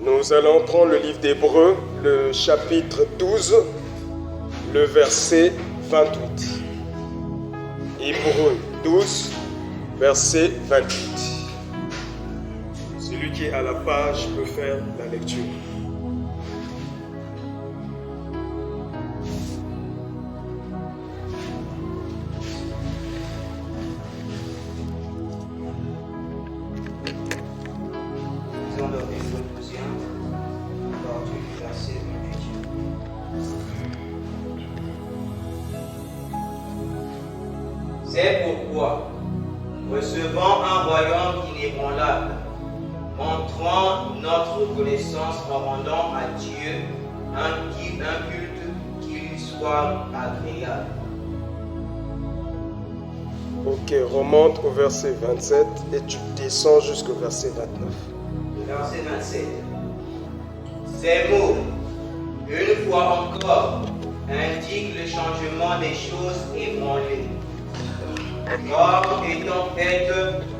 Nous allons prendre le livre d'Hébreux, le chapitre 12, le verset 28. Hébreux 12, verset 28. Celui qui est à la page peut faire la lecture. C'est pourquoi, recevant un royaume inébranlable, montrant notre reconnaissance en rendant à Dieu un culte qui lui soit agréable. Ok, remonte au verset 27 et tu descends jusqu'au verset 29. Verset 27. Ces mots, une fois encore, indiquent le changement des choses ébranlées, comme étant faites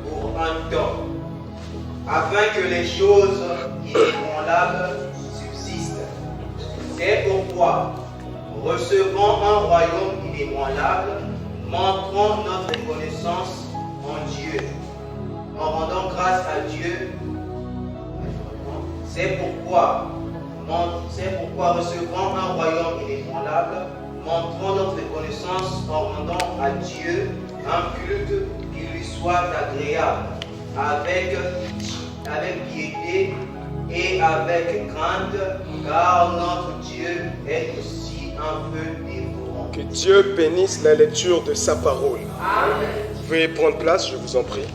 pour un temps, afin que les choses inébranlables subsistent. C'est pourquoi, recevant un royaume inébranlable, montrons notre reconnaissance en Dieu, en rendant grâce à Dieu. C'est pourquoi, recevant un royaume inébranlable, montrons notre reconnaissance en rendant à Dieu un culte qui lui soit agréable, avec piété et avec crainte, car notre Dieu est aussi un feu dévorant. Que Dieu bénisse la lecture de sa parole. Amen. Veuillez prendre place, je vous en prie.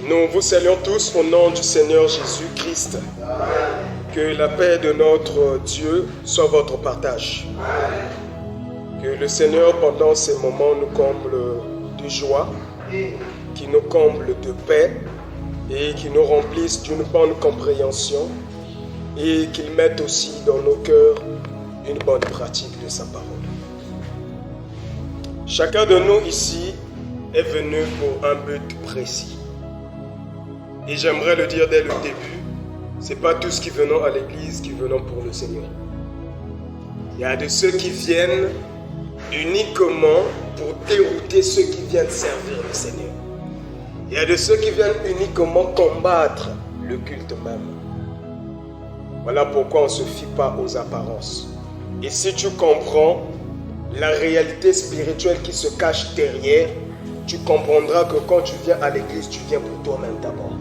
Nous vous saluons tous au nom du Seigneur Jésus-Christ. Que la paix de notre Dieu soit votre partage. Que le Seigneur, pendant ces moments, nous comble de joie, qui nous comble de paix et qui nous remplisse d'une bonne compréhension et qu'il mette aussi dans nos cœurs une bonne pratique de sa parole. Chacun de nous ici est venu pour un but précis. Et j'aimerais le dire dès le début, ce n'est pas tous qui venons à l'église qui venons pour le Seigneur. Il y a de ceux qui viennent uniquement pour dérouter ceux qui viennent servir le Seigneur. Il y a de ceux qui viennent uniquement combattre le culte même. Voilà pourquoi on ne se fie pas aux apparences. Et si tu comprends la réalité spirituelle qui se cache derrière, tu comprendras que quand tu viens à l'église, tu viens pour toi-même d'abord.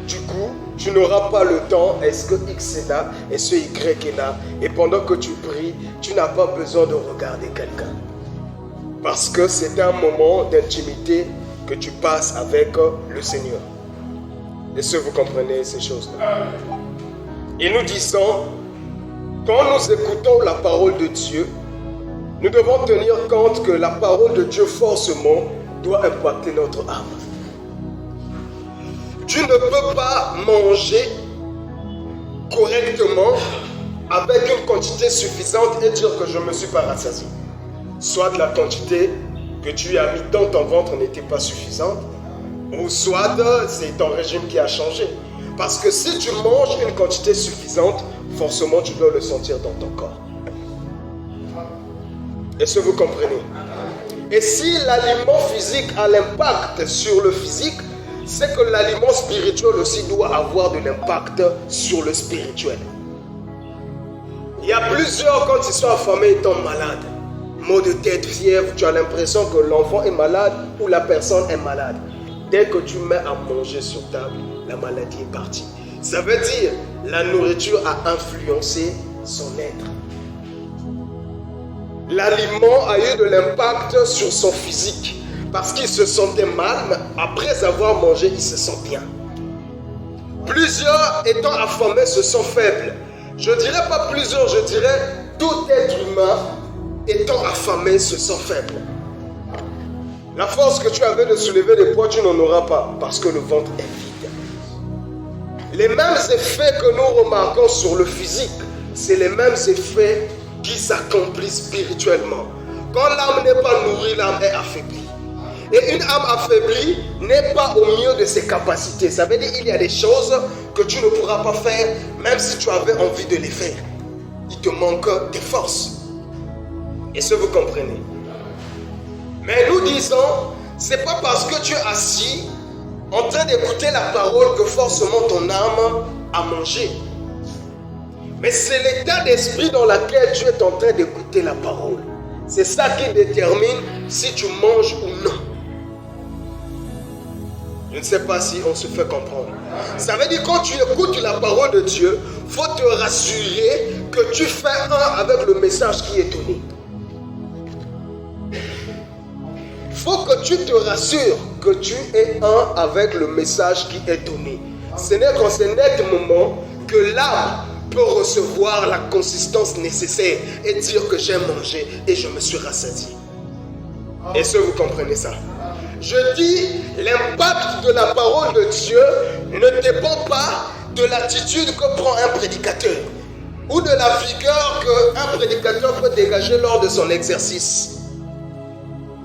Du coup, tu n'auras pas le temps, est-ce que X est là, est-ce que Y est là, et pendant que tu pries, tu n'as pas besoin de regarder quelqu'un. Parce que c'est un moment d'intimité que tu passes avec le Seigneur. Est-ce que vous comprenez ces choses-là? Et nous disons, quand nous écoutons la parole de Dieu, nous devons tenir compte que la parole de Dieu forcément doit impacter notre âme. Tu ne peux pas manger correctement avec une quantité suffisante et dire que je ne me suis pas rassasié. Soit la quantité que tu as mis dans ton ventre n'était pas suffisante, ou soit c'est ton régime qui a changé. Parce que si tu manges une quantité suffisante, forcément tu dois le sentir dans ton corps. Est-ce que vous comprenez? Et si l'aliment physique a l'impact sur le physique, c'est que l'aliment spirituel aussi doit avoir de l'impact sur le spirituel. Il y a plusieurs, quand ils sont affamés, ils tombent malades. Maux de tête, fièvre, tu as l'impression que l'enfant est malade ou la personne est malade. Dès que tu mets à manger sur table, la maladie est partie. Ça veut dire la nourriture a influencé son être. L'aliment a eu de l'impact sur son physique. Parce qu'il se sentait mal, mais après avoir mangé, il se sent bien. Plusieurs étant affamés se sentent faibles. Je ne dirais pas plusieurs, je dirais tout être humain étant affamé se sent faible. La force que tu avais de soulever des poids, tu n'en auras pas parce que le ventre est vide. Les mêmes effets que nous remarquons sur le physique, c'est les mêmes effets qui s'accomplissent spirituellement. Quand l'âme n'est pas nourrie, l'âme est affaiblie. Et une âme affaiblie n'est pas au mieux de ses capacités. Ça veut dire qu'il y a des choses que tu ne pourras pas faire, même si tu avais envie de les faire. Il te manque des forces. Est-ce que vous comprenez? Mais nous disons, c'est pas parce que tu es assis en train d'écouter la parole que forcément ton âme a mangé. Mais c'est l'état d'esprit dans lequel tu es en train d'écouter la parole. C'est ça qui détermine si tu manges ou non. Je ne sais pas si on se fait comprendre. Ça veut dire que quand tu écoutes la parole de Dieu, il faut te rassurer que tu fais un avec le message qui est donné. Il faut que tu te rassures que tu es un avec le message qui est donné. Ce n'est qu'en ce net moment que l'âme peut recevoir la consistance nécessaire et dire que j'ai mangé et je me suis rassasié. Est-ce que vous comprenez ça? Je dis, l'impact de la parole de Dieu ne dépend pas de l'attitude que prend un prédicateur ou de la vigueur qu'un prédicateur peut dégager lors de son exercice.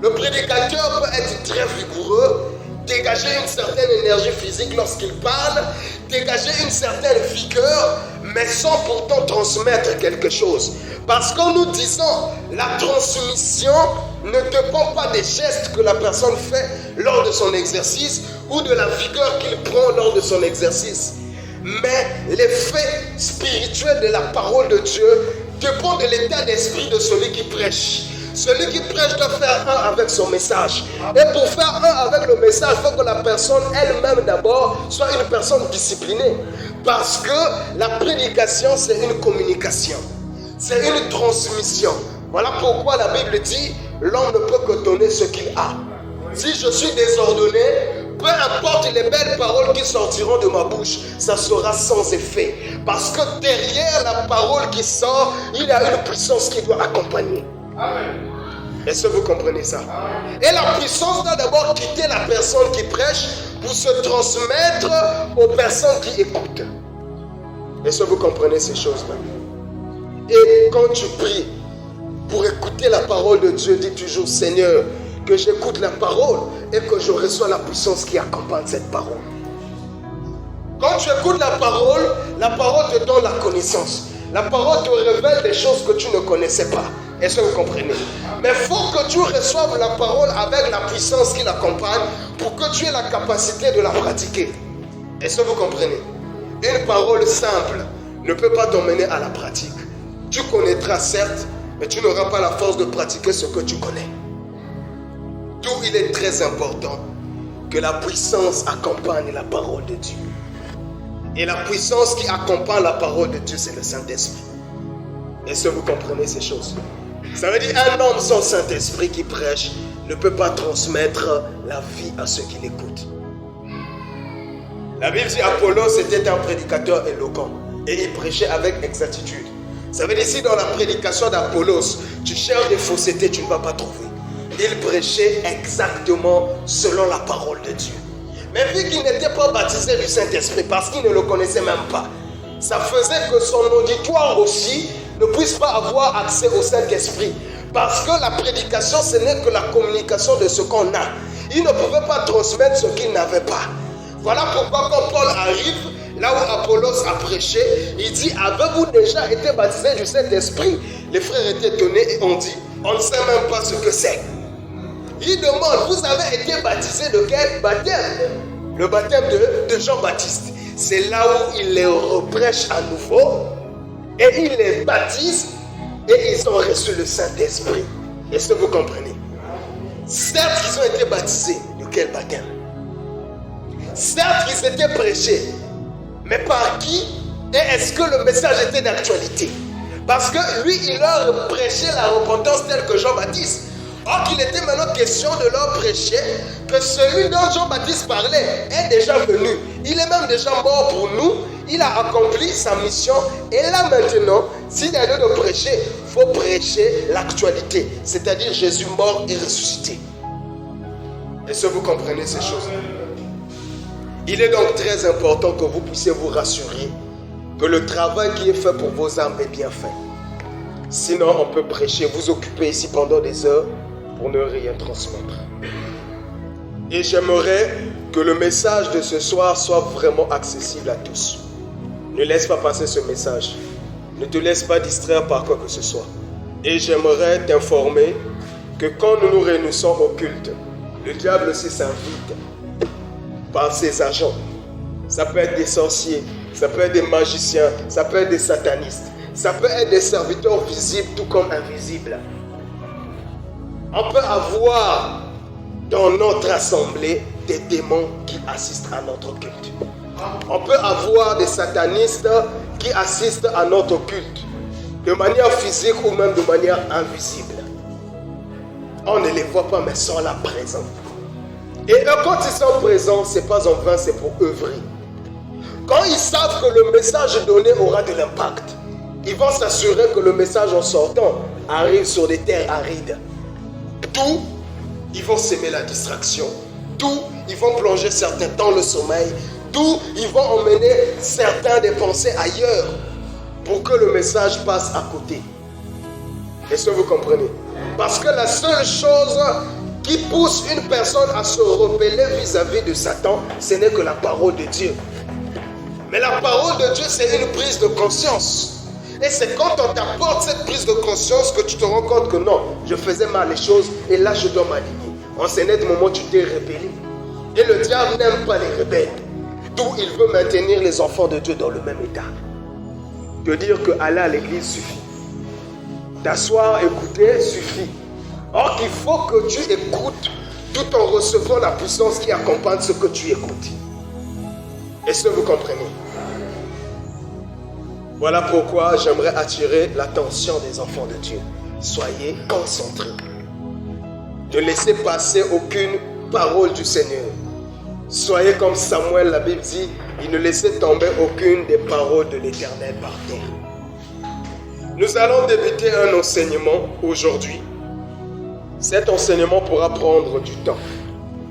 Le prédicateur peut être très vigoureux, dégager une certaine énergie physique lorsqu'il parle, dégager une certaine vigueur, mais sans pourtant transmettre quelque chose. Parce que nous disons, la transmission ne dépend pas des gestes que la personne fait lors de son exercice ou de la vigueur qu'il prend lors de son exercice. Mais l'effet spirituel de la parole de Dieu dépend de l'état d'esprit de celui qui prêche. Celui qui prêche doit faire un avec son message. Et pour faire un avec le message, il faut que la personne elle-même d'abord soit une personne disciplinée. Parce que la prédication, c'est une communication. C'est une transmission. Voilà pourquoi la Bible dit, l'homme ne peut que donner ce qu'il a. Si je suis désordonné, peu importe les belles paroles qui sortiront de ma bouche, ça sera sans effet. Parce que derrière la parole qui sort, il y a une puissance qui doit accompagner. Amen. Est-ce que vous comprenez ça? Et la puissance doit d'abord quitter la personne qui prêche pour se transmettre aux personnes qui écoutent. Est-ce que vous comprenez ces choses-là? Et quand tu pries pour écouter la parole de Dieu, dis toujours, Seigneur, que j'écoute la parole et que je reçois la puissance qui accompagne cette parole. Quand tu écoutes la parole te donne la connaissance. La parole te révèle des choses que tu ne connaissais pas. Est-ce que vous comprenez? Mais il faut que tu reçoives la parole avec la puissance qui l'accompagne pour que tu aies la capacité de la pratiquer. Est-ce que vous comprenez? Une parole simple ne peut pas t'emmener à la pratique. Tu connaîtras certes, mais tu n'auras pas la force de pratiquer ce que tu connais. D'où il est très important que la puissance accompagne la parole de Dieu. Et la puissance qui accompagne la parole de Dieu, c'est le Saint-Esprit. Est-ce que vous comprenez ces choses? Ça veut dire un homme sans Saint-Esprit qui prêche ne peut pas transmettre la vie à ceux qui l'écoutent. La Bible dit Apollos était un prédicateur éloquent et il prêchait avec exactitude. Ça veut dire si dans la prédication d'Apollos, tu cherches des faussetés, tu ne vas pas trouver. Il prêchait exactement selon la parole de Dieu. Mais vu qu'il n'était pas baptisé du Saint-Esprit parce qu'il ne le connaissait même pas, ça faisait que son auditoire aussi ne puisse pas avoir accès au Saint-Esprit. Parce que la prédication, ce n'est que la communication de ce qu'on a. Il ne pouvait pas transmettre ce qu'il n'avait pas. Voilà pourquoi quand Paul arrive, là où Apollos a prêché, il dit, avez-vous déjà été baptisé du Saint-Esprit? Les frères étaient étonnés et ont dit, on ne sait même pas ce que c'est. Il demande, vous avez été baptisé de quel baptême? Le baptême de Jean-Baptiste. C'est là où il les reprêche à nouveau et il les baptise et ils ont reçu le Saint-Esprit. Est-ce que vous comprenez? Certes, ils ont été baptisés. De quel baptême? Certes, ils étaient prêchés. Mais par qui? Et est-ce que le message était d'actualité? Parce que lui, il leur prêchait la repentance telle que Jean-Baptiste. Or qu'il était maintenant question de leur prêcher que celui dont Jean-Baptiste parlait est déjà venu. Il est même déjà mort pour nous. Il a accompli sa mission. Et là maintenant, s'il a lieu de prêcher, il faut prêcher l'actualité. C'est-à-dire Jésus mort et ressuscité. Est-ce que vous comprenez ces choses? Il est donc très important que vous puissiez vous rassurer que le travail qui est fait pour vos âmes est bien fait. Sinon, on peut prêcher, vous occuper ici pendant des heures pour ne rien transmettre. Et j'aimerais que le message de ce soir soit vraiment accessible à tous. Ne laisse pas passer ce message. Ne te laisse pas distraire par quoi que ce soit. Et j'aimerais t'informer que quand nous nous réunissons au culte, le diable aussi s'invite par ses agents. Ça peut être des sorciers, ça peut être des magiciens, ça peut être des satanistes, ça peut être des serviteurs visibles tout comme invisibles. On peut avoir dans notre assemblée des démons qui assistent à notre culte. On peut avoir des satanistes qui assistent à notre culte de manière physique ou même de manière invisible. On ne les voit pas mais ils sont là présents. Et eux, quand ils sont présents, ce n'est pas en vain, c'est pour œuvrer. Quand ils savent que le message donné aura de l'impact, ils vont s'assurer que le message en sortant arrive sur des terres arides. D'où ils vont s'aimer la distraction. D'où ils vont plonger certains dans le sommeil. D'où ils vont emmener certains des pensées ailleurs pour que le message passe à côté. Est-ce que vous comprenez? Parce que la seule chose qui pousse une personne à se rebeller vis-à-vis de Satan, ce n'est que la parole de Dieu. Mais la parole de Dieu, c'est une prise de conscience. Et c'est quand on t'apporte cette prise de conscience que tu te rends compte que non, je faisais mal les choses et là je dois m'aligner. En ce net moment, tu t'es rébellé. Et le diable n'aime pas les rebelles. D'où il veut maintenir les enfants de Dieu dans le même état. De dire que aller à l'église suffit. T'asseoir, écouter suffit. Or qu'il faut que tu écoutes tout en recevant la puissance qui accompagne ce que tu écoutes. Est-ce que vous comprenez? Voilà pourquoi j'aimerais attirer l'attention des enfants de Dieu. Soyez concentrés. Ne laissez passer aucune parole du Seigneur. Soyez comme Samuel, la Bible dit, il ne laissait tomber aucune des paroles de l'Éternel par terre. Nous allons débuter un enseignement aujourd'hui. Cet enseignement pourra prendre du temps.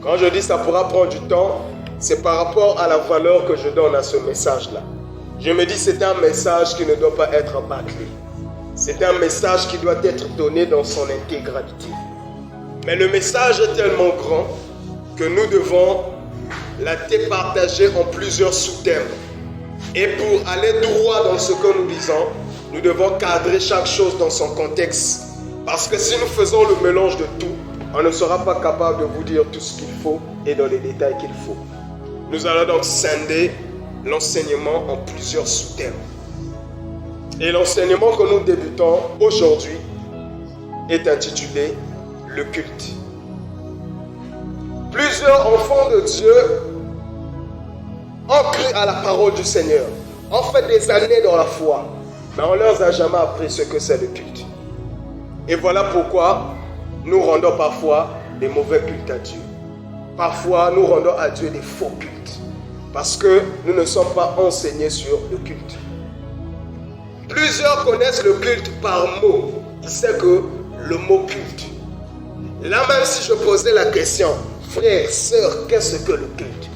Quand je dis ça pourra prendre du temps, c'est par rapport à la valeur que je donne à ce message-là. Je me dis c'est un message qui ne doit pas être bâclé. C'est un message qui doit être donné dans son intégralité. Mais le message est tellement grand que nous devons la départager en plusieurs sous-thèmes. Et pour aller droit dans ce que nous disons, nous devons cadrer chaque chose dans son contexte. Parce que si nous faisons le mélange de tout, on ne sera pas capable de vous dire tout ce qu'il faut et dans les détails qu'il faut. Nous allons donc scinder l'enseignement en plusieurs sous-thèmes. Et l'enseignement que nous débutons aujourd'hui est intitulé « Le culte ». Plusieurs enfants de Dieu ont cru à la parole du Seigneur, ont fait des années dans la foi, mais on ne leur a jamais appris ce que c'est le culte. Et voilà pourquoi nous rendons parfois des mauvais cultes à Dieu. Parfois, nous rendons à Dieu des faux cultes. Parce que nous ne sommes pas enseignés sur le culte. Plusieurs connaissent le culte par mot. Ils savent que le mot culte. Là même si je posais la question, frère, sœur, qu'est-ce que le culte?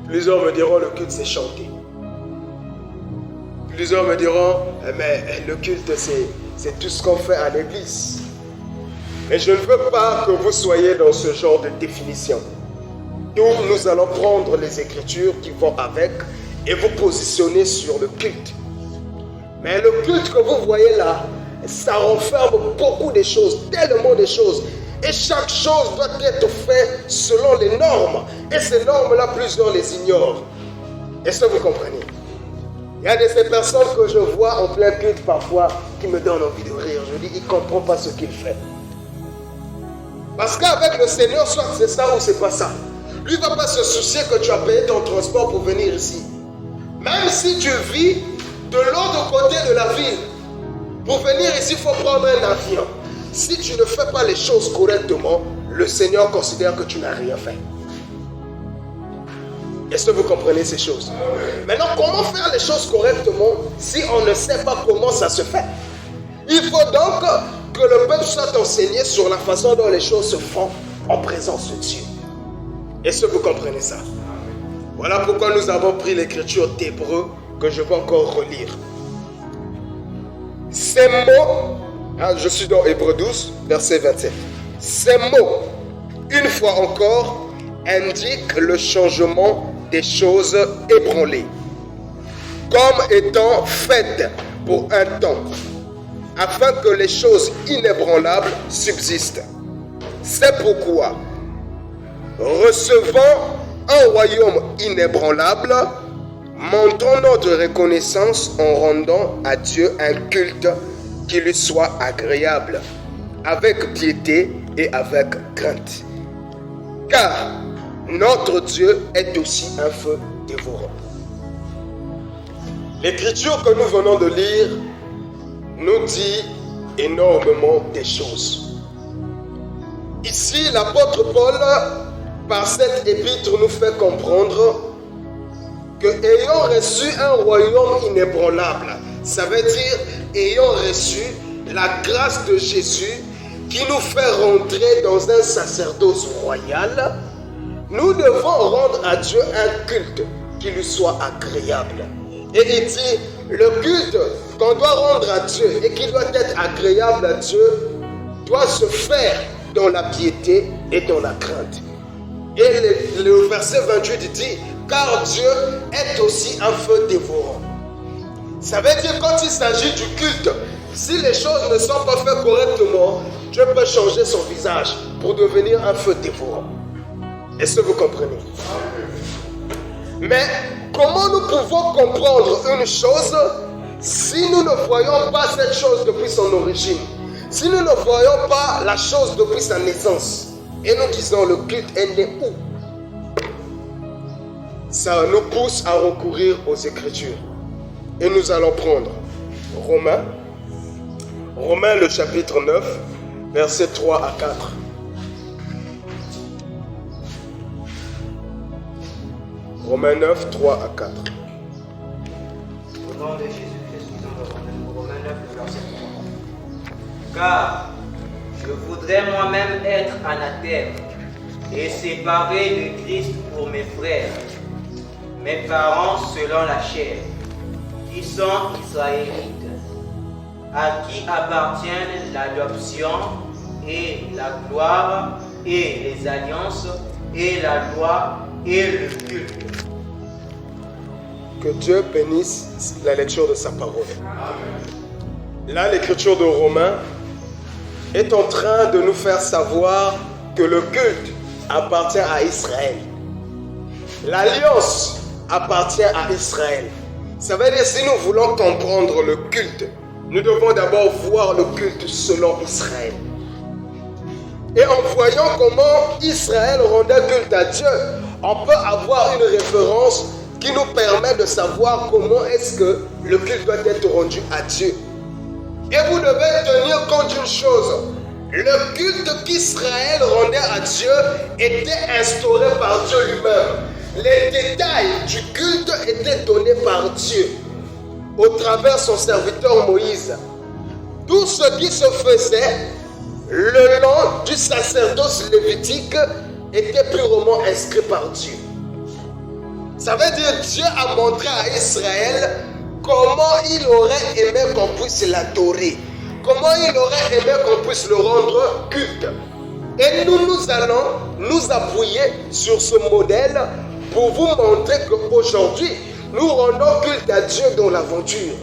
Plusieurs me diront le culte c'est chanter. Plusieurs me diront, mais le culte c'est tout ce qu'on fait à l'église. Mais je ne veux pas que vous soyez dans ce genre de définition. Donc nous allons prendre les écritures qui vont avec et vous positionner sur le culte. Mais le culte que vous voyez là, ça renferme beaucoup de choses, tellement de choses. Et chaque chose doit être faite selon les normes. Et ces normes-là, plusieurs les ignorent. Est-ce que vous comprenez? Il y a de ces personnes que je vois en plein culte parfois qui me donnent envie de rire. Je dis, il ne comprend pas ce qu'il fait. Parce qu'avec le Seigneur, soit c'est ça ou c'est pas ça. Lui ne va pas se soucier que tu as payé ton transport pour venir ici. Même si tu vis de l'autre côté de la ville, pour venir ici, il faut prendre un avion. Si tu ne fais pas les choses correctement, le Seigneur considère que tu n'as rien fait. Est-ce que vous comprenez ces choses? Maintenant, comment faire les choses correctement si on ne sait pas comment ça se fait? Il faut donc que le peuple soit enseigné sur la façon dont les choses se font en présence de Dieu. Est-ce que vous comprenez ça? Voilà pourquoi nous avons pris l'écriture d'Hébreux que je vais encore relire. Ces mots, je suis dans Hébreux 12, verset 27. Ces mots une fois encore, indique le changement des choses ébranlées, comme étant faites pour un temps, afin que les choses inébranlables subsistent. C'est pourquoi, recevant un royaume inébranlable, montrons notre reconnaissance en rendant à Dieu un culte qui lui soit agréable, avec piété et avec crainte. Car notre Dieu est aussi un feu dévorant. L'écriture que nous venons de lire nous dit énormément de choses. Ici, l'apôtre Paul, par cette épître, nous fait comprendre que ayant reçu un royaume inébranlable, ça veut dire ayant reçu la grâce de Jésus qui nous fait rentrer dans un sacerdoce royal, nous devons rendre à Dieu un culte qui lui soit agréable. Et il dit, le culte qu'on doit rendre à Dieu et qui doit être agréable à Dieu doit se faire dans la piété et dans la crainte. Et le verset 28 dit, car Dieu est aussi un feu dévorant. Ça veut dire quand il s'agit du culte, si les choses ne sont pas faites correctement, Dieu peut changer son visage pour devenir un feu dévorant. Est-ce que vous comprenez? Mais comment nous pouvons comprendre une chose si nous ne voyons pas cette chose depuis son origine? Si nous ne voyons pas la chose depuis sa naissance? Et nous disons le culte est né où? Ça nous pousse à recourir aux Écritures. Et nous allons prendre Romains le chapitre 9, versets 3 à 4. Romains 9, 3 à 4. Au nom de Jésus-Christ, nous allons Romains 9, verset 3. Car je voudrais moi-même être anathème et séparé de Christ pour mes frères, mes parents selon la chair, qui sont israélites, à qui appartiennent l'adoption et la gloire et les alliances et la loi et le culte. Que Dieu bénisse la lecture de sa parole. Là, l'écriture de Romains est en train de nous faire savoir que le culte appartient à Israël. L'alliance appartient à Israël. Ça veut dire si nous voulons comprendre le culte, nous devons d'abord voir le culte selon Israël. Et en voyant comment Israël rendait culte à Dieu, on peut avoir une référence qui nous permet de savoir comment est-ce que le culte doit être rendu à Dieu. Et vous devez tenir compte d'une chose. Le culte qu'Israël rendait à Dieu était instauré par Dieu lui-même. Les détails du culte étaient donnés par Dieu au travers de son serviteur Moïse. Tout ce qui se faisait le long du sacerdoce lévitique était purement inscrit par Dieu. Ça veut dire que Dieu a montré à Israël comment il aurait aimé qu'on puisse l'adorer. Comment il aurait aimé qu'on puisse le rendre culte. Et nous allons nous appuyer sur ce modèle pour vous montrer qu'aujourd'hui, nous rendons culte à Dieu dans l'aventure.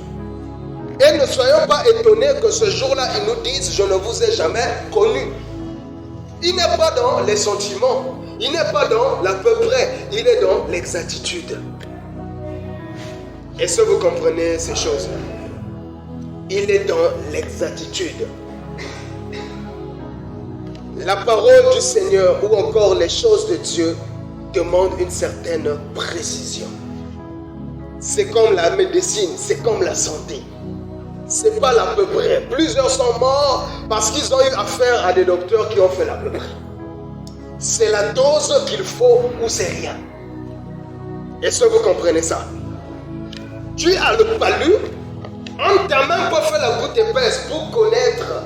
Et ne soyons pas étonnés que ce jour-là, ils nous disent « Je ne vous ai jamais connu ». Il n'est pas dans les sentiments, il n'est pas dans l'à peu près, il est dans l'exactitude. Est-ce que vous comprenez ces choses-là? Il est dans l'exactitude. La parole du Seigneur ou encore les choses de Dieu demandent une certaine précision. C'est comme la médecine, c'est comme la santé. C'est pas l'à peu près. Plusieurs sont morts parce qu'ils ont eu affaire à des docteurs qui ont fait l'à peu près. C'est la dose qu'il faut ou c'est rien. Est-ce que vous comprenez ça? Tu as le palu, on t'a même pas fait la goutte épaisse pour connaître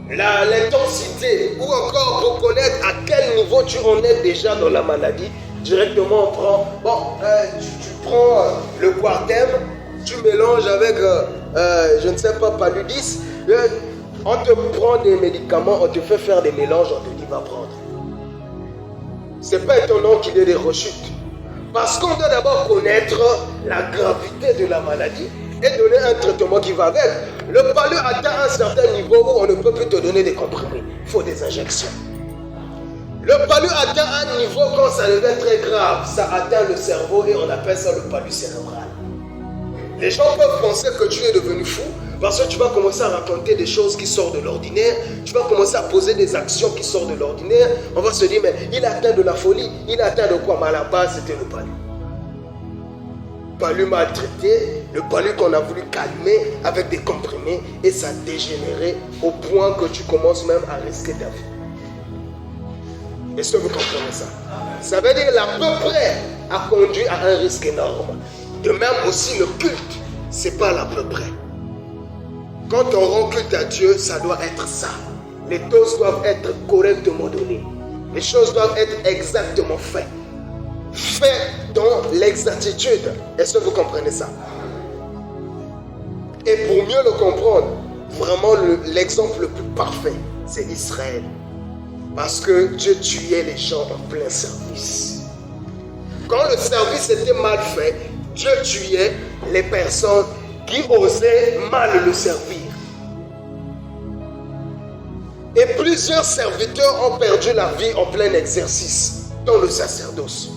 l'intensité ou encore pour connaître à quel niveau tu en es déjà dans la maladie. Directement on prend, tu prends le Quartem, tu mélanges avec, je ne sais pas, Paludis, on te prend des médicaments, on te fait faire des mélanges, on te dit va prendre. Ce n'est pas étonnant qu'il y ait des rechutes. Parce qu'on doit d'abord connaître la gravité de la maladie et donner un traitement qui va avec. Le palu atteint un certain niveau où on ne peut plus te donner des comprimés. Il faut des injections. Le palu atteint un niveau quand ça devient très grave. Ça atteint le cerveau et on appelle ça le palu cérébral. Les gens peuvent penser que tu es devenu fou parce que tu vas commencer à raconter des choses qui sortent de l'ordinaire. Tu vas commencer à poser des actions qui sortent de l'ordinaire. On va se dire, mais il a atteint de la folie. Il a atteint de quoi? Mais à la base, c'était le palu. Palu maltraité, le palu qu'on a voulu calmer avec des comprimés et ça a dégénéré au point que tu commences même à risquer ta vie. Est-ce que vous comprenez ça? Ça veut dire l'à peu près a conduit à un risque énorme. De même aussi le culte, c'est pas l'à peu près. Quand on rend culte à Dieu, ça doit être ça. Les doses doivent être correctement données. Les choses doivent être exactement faites. Fait dans l'exactitude. Est-ce que vous comprenez ça? Et pour mieux le comprendre, vraiment l'exemple le plus parfait, c'est Israël. Parce que Dieu tuait les gens en plein service. Quand le service était mal fait, Dieu tuait les personnes qui osaient mal le servir. Et plusieurs serviteurs ont perdu la vie en plein exercice dans le sacerdoce.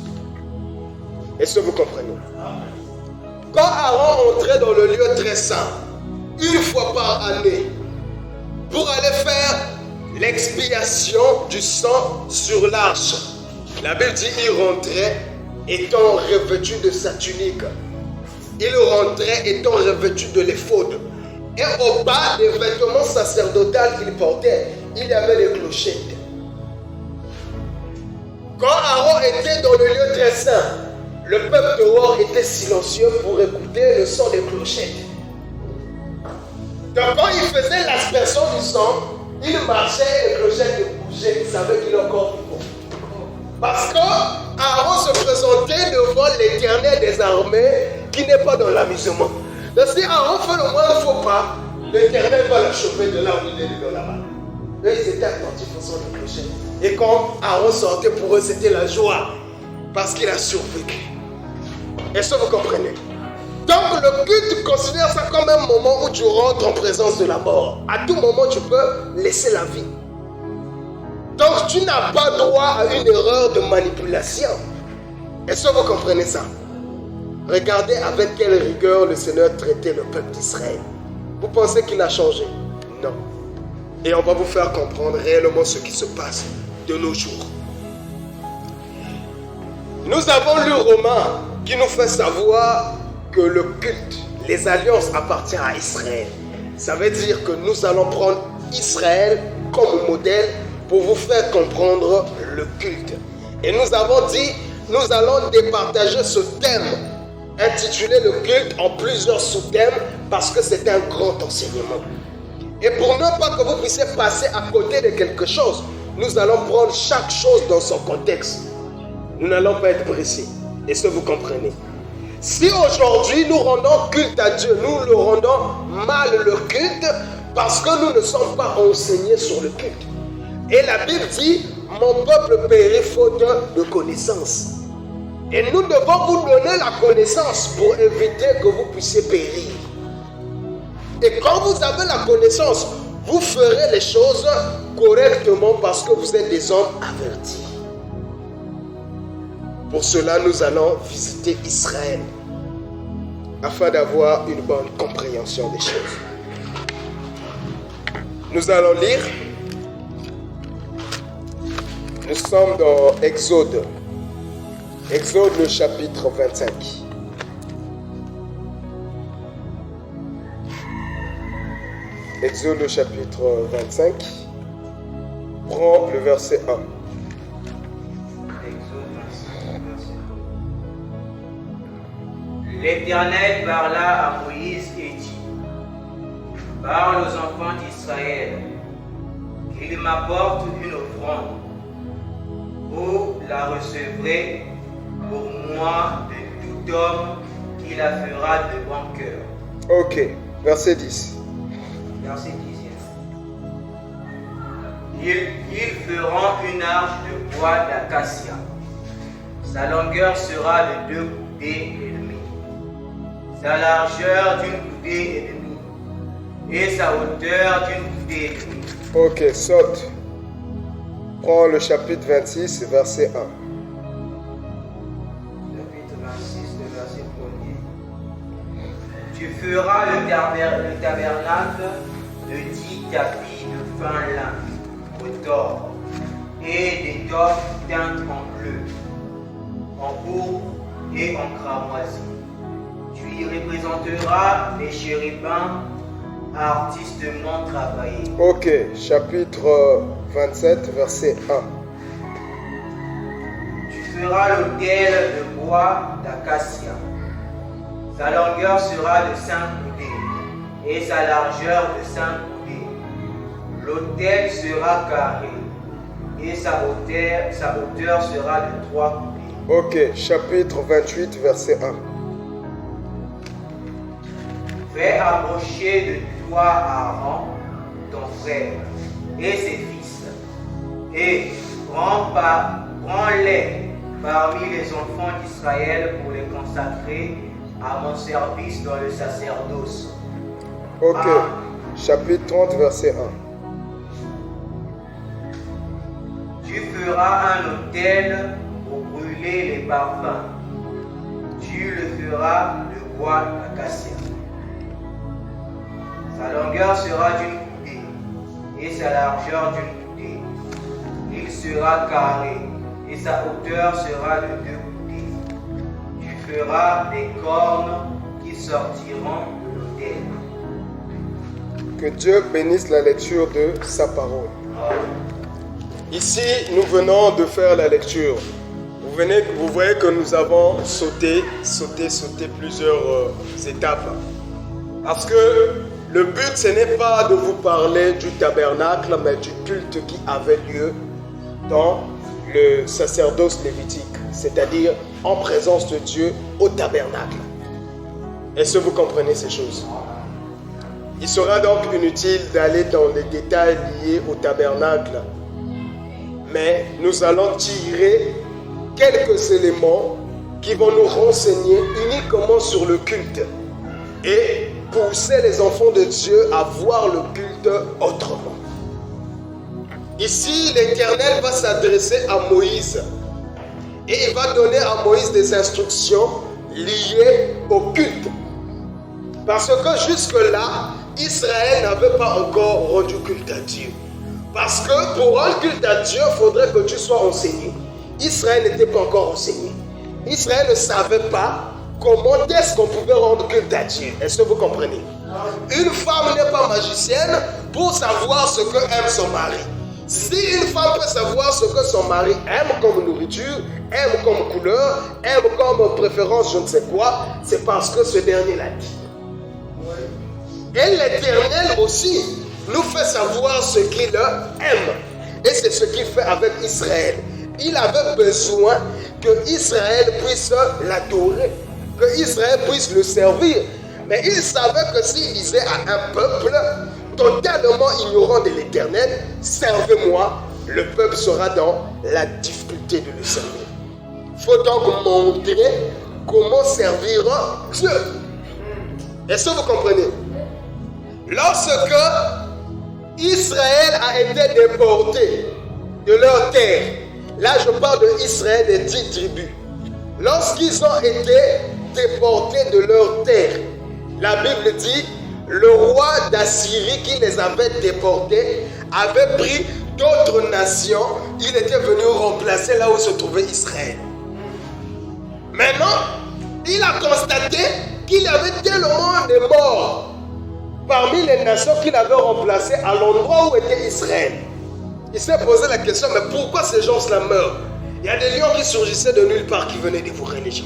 Est-ce que vous comprenez? Quand Aaron entrait dans le lieu très saint, une fois par année, pour aller faire l'expiation du sang sur l'arche, la Bible dit qu'il rentrait étant revêtu de sa tunique. Il rentrait étant revêtu de l'éphod. Et au bas des vêtements sacerdotaux qu'il portait, il y avait des clochettes. Quand Aaron était dans le lieu très saint, le peuple dehors était silencieux pour écouter le son des clochettes. Donc quand il faisait l'aspersion du sang, il marchait et les clochettes bougeaient. Il savait qu'il est encore vivant. Parce que Aaron se présentait devant l'Éternel des armées qui n'est pas dans l'amusement. Donc si Aaron fait le moindre faux pas, l'Éternel va le choper de là où il est dans la main. Eux, ils étaient attentifs au son des clochettes. Et quand Aaron sortait pour eux, c'était la joie. Parce qu'il a survécu. Est-ce que vous comprenez? Donc le culte considère ça comme un moment où tu rentres en présence de la mort. À tout moment, tu peux laisser la vie. Donc tu n'as pas droit à une erreur de manipulation. Est-ce que vous comprenez ça? Regardez avec quelle rigueur le Seigneur traitait le peuple d'Israël. Vous pensez qu'il a changé? Non. Et on va vous faire comprendre réellement ce qui se passe de nos jours. Nous avons lu Romains qui nous fait savoir que le culte, les alliances appartiennent à Israël. Ça veut dire que nous allons prendre Israël comme modèle pour vous faire comprendre le culte. Et nous avons dit, nous allons départager ce thème, intitulé le culte en plusieurs sous-thèmes parce que c'est un grand enseignement. Et pour ne pas que vous puissiez passer à côté de quelque chose, nous allons prendre chaque chose dans son contexte. Nous n'allons pas être pressés. Est-ce que vous comprenez? Si aujourd'hui nous rendons culte à Dieu, nous le rendons mal le culte parce que nous ne sommes pas enseignés sur le culte. Et la Bible dit, mon peuple périt faute de connaissance. Et nous devons vous donner la connaissance pour éviter que vous puissiez périr. Et quand vous avez la connaissance, vous ferez les choses correctement parce que vous êtes des hommes avertis. Pour cela, nous allons visiter Israël afin d'avoir une bonne compréhension des choses. Nous allons lire. Nous sommes dans Exode. Exode le chapitre 25. Exode le chapitre 25. Prends le verset 1. L'Éternel parla à Moïse et dit, parle aux enfants d'Israël, qu'ils m'apportent une offrande. Vous la recevrez pour moi de tout homme qui la fera de bon cœur. Ok, verset 10. Verset 10. Ils feront une arche de bois d'acacia. Sa longueur sera de 2 coudées et demie, sa largeur d'une coudée et demie, et sa hauteur d'une coudée et demie. Ok, saute. Prends le chapitre 26, verset 1. Chapitre 26, le verset 1er. Tu feras le tabernacle de 10 tapis de fin lin au tord et d'étoffes teintes en bleu, en pourpre et en cramoisi. Tu y représenteras les chérubins artistement travaillés. Ok, chapitre 27, verset 1. Tu feras l'autel de bois d'acacia. Sa longueur sera de 5 coudées et sa largeur de 5 coudées. L'autel sera carré et sa hauteur sera de 3 coudées. Ok, chapitre 28, verset 1. Fais approcher de toi Aaron, ton frère, et ses fils, et prends-les parmi les enfants d'Israël pour les consacrer à mon service dans le sacerdoce. Ok, chapitre 30, verset 1. Tu feras un autel pour brûler les parfums. Tu le feras de bois d'acacia. Sa longueur sera d'une coudée et sa largeur d'une coudée. Il sera carré et sa hauteur sera de 2 coudées. Tu feras des cornes qui sortiront de l'autel. Que Dieu bénisse la lecture de sa parole. Ici, nous venons de faire la lecture. Vous voyez que nous avons sauté plusieurs étapes. Parce que le but, ce n'est pas de vous parler du tabernacle, mais du culte qui avait lieu dans le sacerdoce lévitique, c'est-à-dire en présence de Dieu au tabernacle. Est-ce que vous comprenez ces choses? Il sera donc inutile d'aller dans les détails liés au tabernacle, mais nous allons tirer quelques éléments qui vont nous renseigner uniquement sur le culte et pousser les enfants de Dieu à voir le culte autrement. Ici, l'Éternel va s'adresser à Moïse et il va donner à Moïse des instructions liées au culte. Parce que jusque-là, Israël n'avait pas encore rendu culte à Dieu. Parce que pour rendre culte à Dieu, il faudrait que tu sois enseigné. Israël n'était pas encore enseigné. Israël ne savait pas comment est-ce qu'on pouvait rendre culte à Dieu. Est-ce que vous comprenez? Une femme n'est pas magicienne pour savoir ce que aime son mari. Si une femme peut savoir ce que son mari aime comme nourriture, aime comme couleur, aime comme préférence, je ne sais quoi, c'est parce que ce dernier l'a dit. Et l'Éternel aussi nous fait savoir ce qu'il aime. Et c'est ce qu'il fait avec Israël. Il avait besoin que Israël puisse l'adorer, que Israël puisse le servir. Mais il savait que s'il disait à un peuple totalement ignorant de l'Éternel, servez-moi, le peuple sera dans la difficulté de le servir. Il faut donc montrer comment servir Dieu. Est-ce que vous comprenez? Lorsque Israël a été déporté de leur terre, là je parle d'Israël des 10 tribus. Lorsqu'ils ont été déportés de leur terre, la Bible dit, le roi d'Assyrie qui les avait déportés avait pris d'autres nations. Il était venu remplacer là où se trouvait Israël. Maintenant, il a constaté qu'il y avait tellement de morts parmi les nations qu'il avait remplacées à l'endroit où était Israël. Il s'est posé la question, mais pourquoi ces gens-là meurent? Il y a des lions qui surgissaient de nulle part qui venaient dévorer les gens.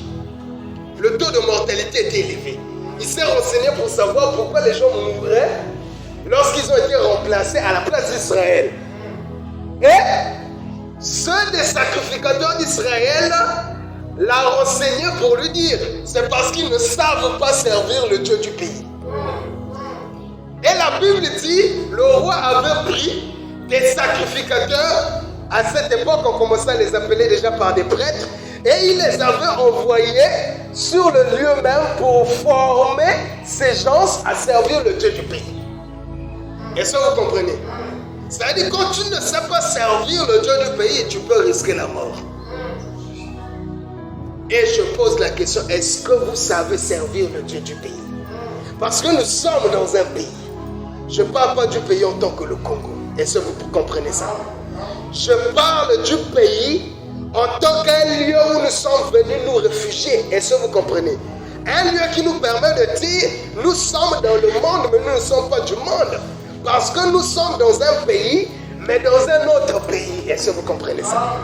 Le taux de mortalité était élevé. Il s'est renseigné pour savoir pourquoi les gens mouraient lorsqu'ils ont été remplacés à la place d'Israël. Et ceux des sacrificateurs d'Israël l'a renseigné pour lui dire, c'est parce qu'ils ne savent pas servir le Dieu du pays. Et la Bible dit, le roi avait pris des sacrificateurs. À cette époque, on commençait à les appeler déjà par des prêtres. Et il les avait envoyés sur le lieu même pour former ces gens à servir le Dieu du pays. Est-ce que vous comprenez? C'est-à-dire, quand tu ne sais pas servir le Dieu du pays, tu peux risquer la mort. Et je pose la question, est-ce que vous savez servir le Dieu du pays? Parce que nous sommes dans un pays. Je ne parle pas du pays en tant que le Congo. Est-ce que vous comprenez ça? Je parle du pays en tant qu'un lieu où nous sommes venus nous réfugier. Est-ce que vous comprenez? Un lieu qui nous permet de dire, nous sommes dans le monde, mais nous ne sommes pas du monde. Parce que nous sommes dans un pays, mais dans un autre pays. Est-ce que vous comprenez ça?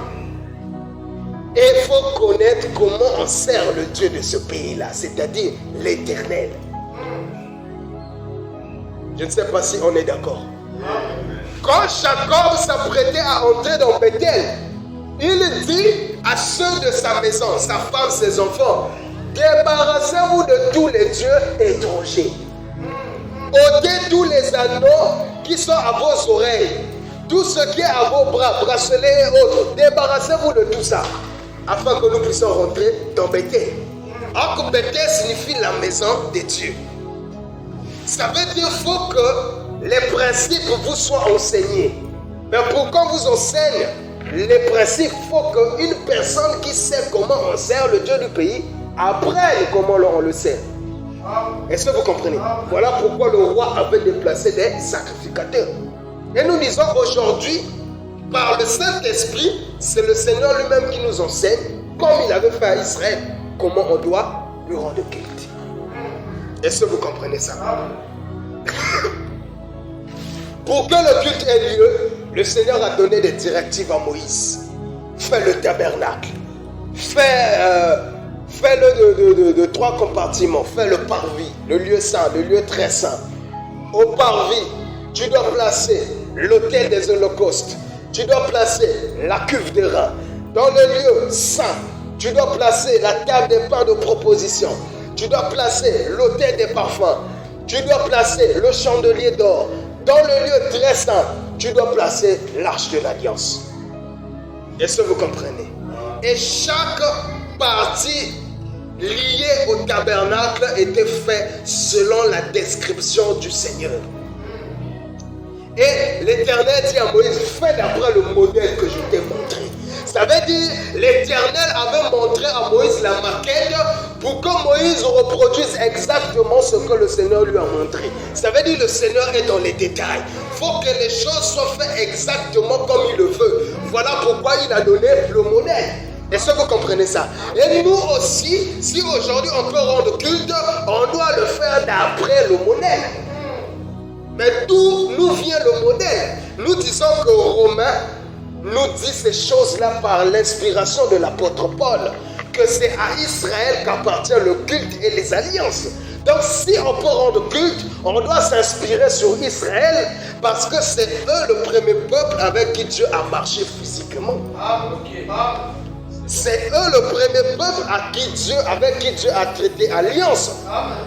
Et il faut connaître comment on sert le Dieu de ce pays-là, c'est-à-dire l'Éternel. Je ne sais pas si on est d'accord. Quand Jacob s'apprêtait à entrer dans Bethel, il dit à ceux de sa maison, sa femme, ses enfants, débarrassez-vous de tous les dieux étrangers. ôtez tous les anneaux qui sont à vos oreilles, tout ce qui est à vos bras, bracelets et autres. Débarrassez-vous de tout ça, afin que nous puissions rentrer dans Bethel. Or, Bethel signifie la maison de Dieu. Ça veut dire qu'il faut que les principes vous soient enseignés. Mais pour qu'on vous enseigne les principes, il faut qu'une personne qui sait comment on sert le Dieu du pays apprenne comment on le sert. Est-ce que vous comprenez? Voilà pourquoi le roi avait déplacé des sacrificateurs. Et nous disons aujourd'hui, par le Saint-Esprit, c'est le Seigneur lui-même qui nous enseigne, comme il avait fait à Israël, comment on doit lui rendre culte. Est-ce que vous comprenez ça? Pour que le culte ait lieu, le Seigneur a donné des directives à Moïse. Fais le tabernacle. Fais-le de 3 compartiments. Fais le parvis, le lieu saint, le lieu très saint. Au parvis, tu dois placer l'autel des holocaustes. Tu dois placer la cuve des reins. Dans le lieu saint, tu dois placer la table des pains de proposition. Tu dois placer l'autel des parfums. Tu dois placer le chandelier d'or. Dans le lieu très saint, tu dois placer l'arche de l'alliance. Est-ce que vous comprenez? Et chaque partie liée au tabernacle était faite selon la description du Seigneur. Et l'Éternel dit à Moïse, fais d'après le modèle que je t'ai montré. Ça veut dire, l'Éternel avait montré à Moïse la maquette pour que Moïse reproduise exactement ce que le Seigneur lui a montré. Ça veut dire, le Seigneur est dans les détails. Il faut que les choses soient faites exactement comme il le veut. Voilà pourquoi il a donné le modèle. Est-ce que vous comprenez ça? Et nous aussi, si aujourd'hui on peut rendre culte, on doit le faire d'après le modèle. Mais d'où nous vient le modèle? Nous disons que Romains nous dit ces choses-là par l'inspiration de l'apôtre Paul, que c'est à Israël qu'appartient le culte et les alliances. Donc si on peut rendre culte, on doit s'inspirer sur Israël, parce que c'est eux le premier peuple avec qui Dieu a marché physiquement. C'est eux le premier peuple avec qui Dieu a traité alliance.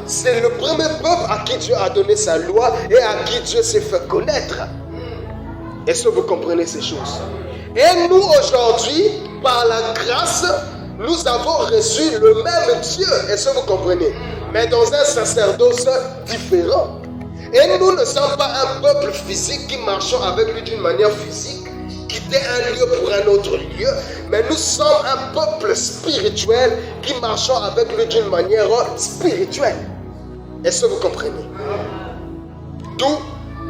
C'est le premier peuple à qui Dieu a donné sa loi et à qui Dieu s'est fait connaître. Est-ce que vous comprenez ces choses? Et nous aujourd'hui, par la grâce, nous avons reçu le même Dieu. Est-ce que vous comprenez? Mais dans un sacerdoce différent. Et nous ne sommes pas un peuple physique qui marchons avec lui d'une manière physique, quitter un lieu pour un autre lieu, mais nous sommes un peuple spirituel qui marchons avec lui d'une manière spirituelle. Est-ce que vous comprenez? D'où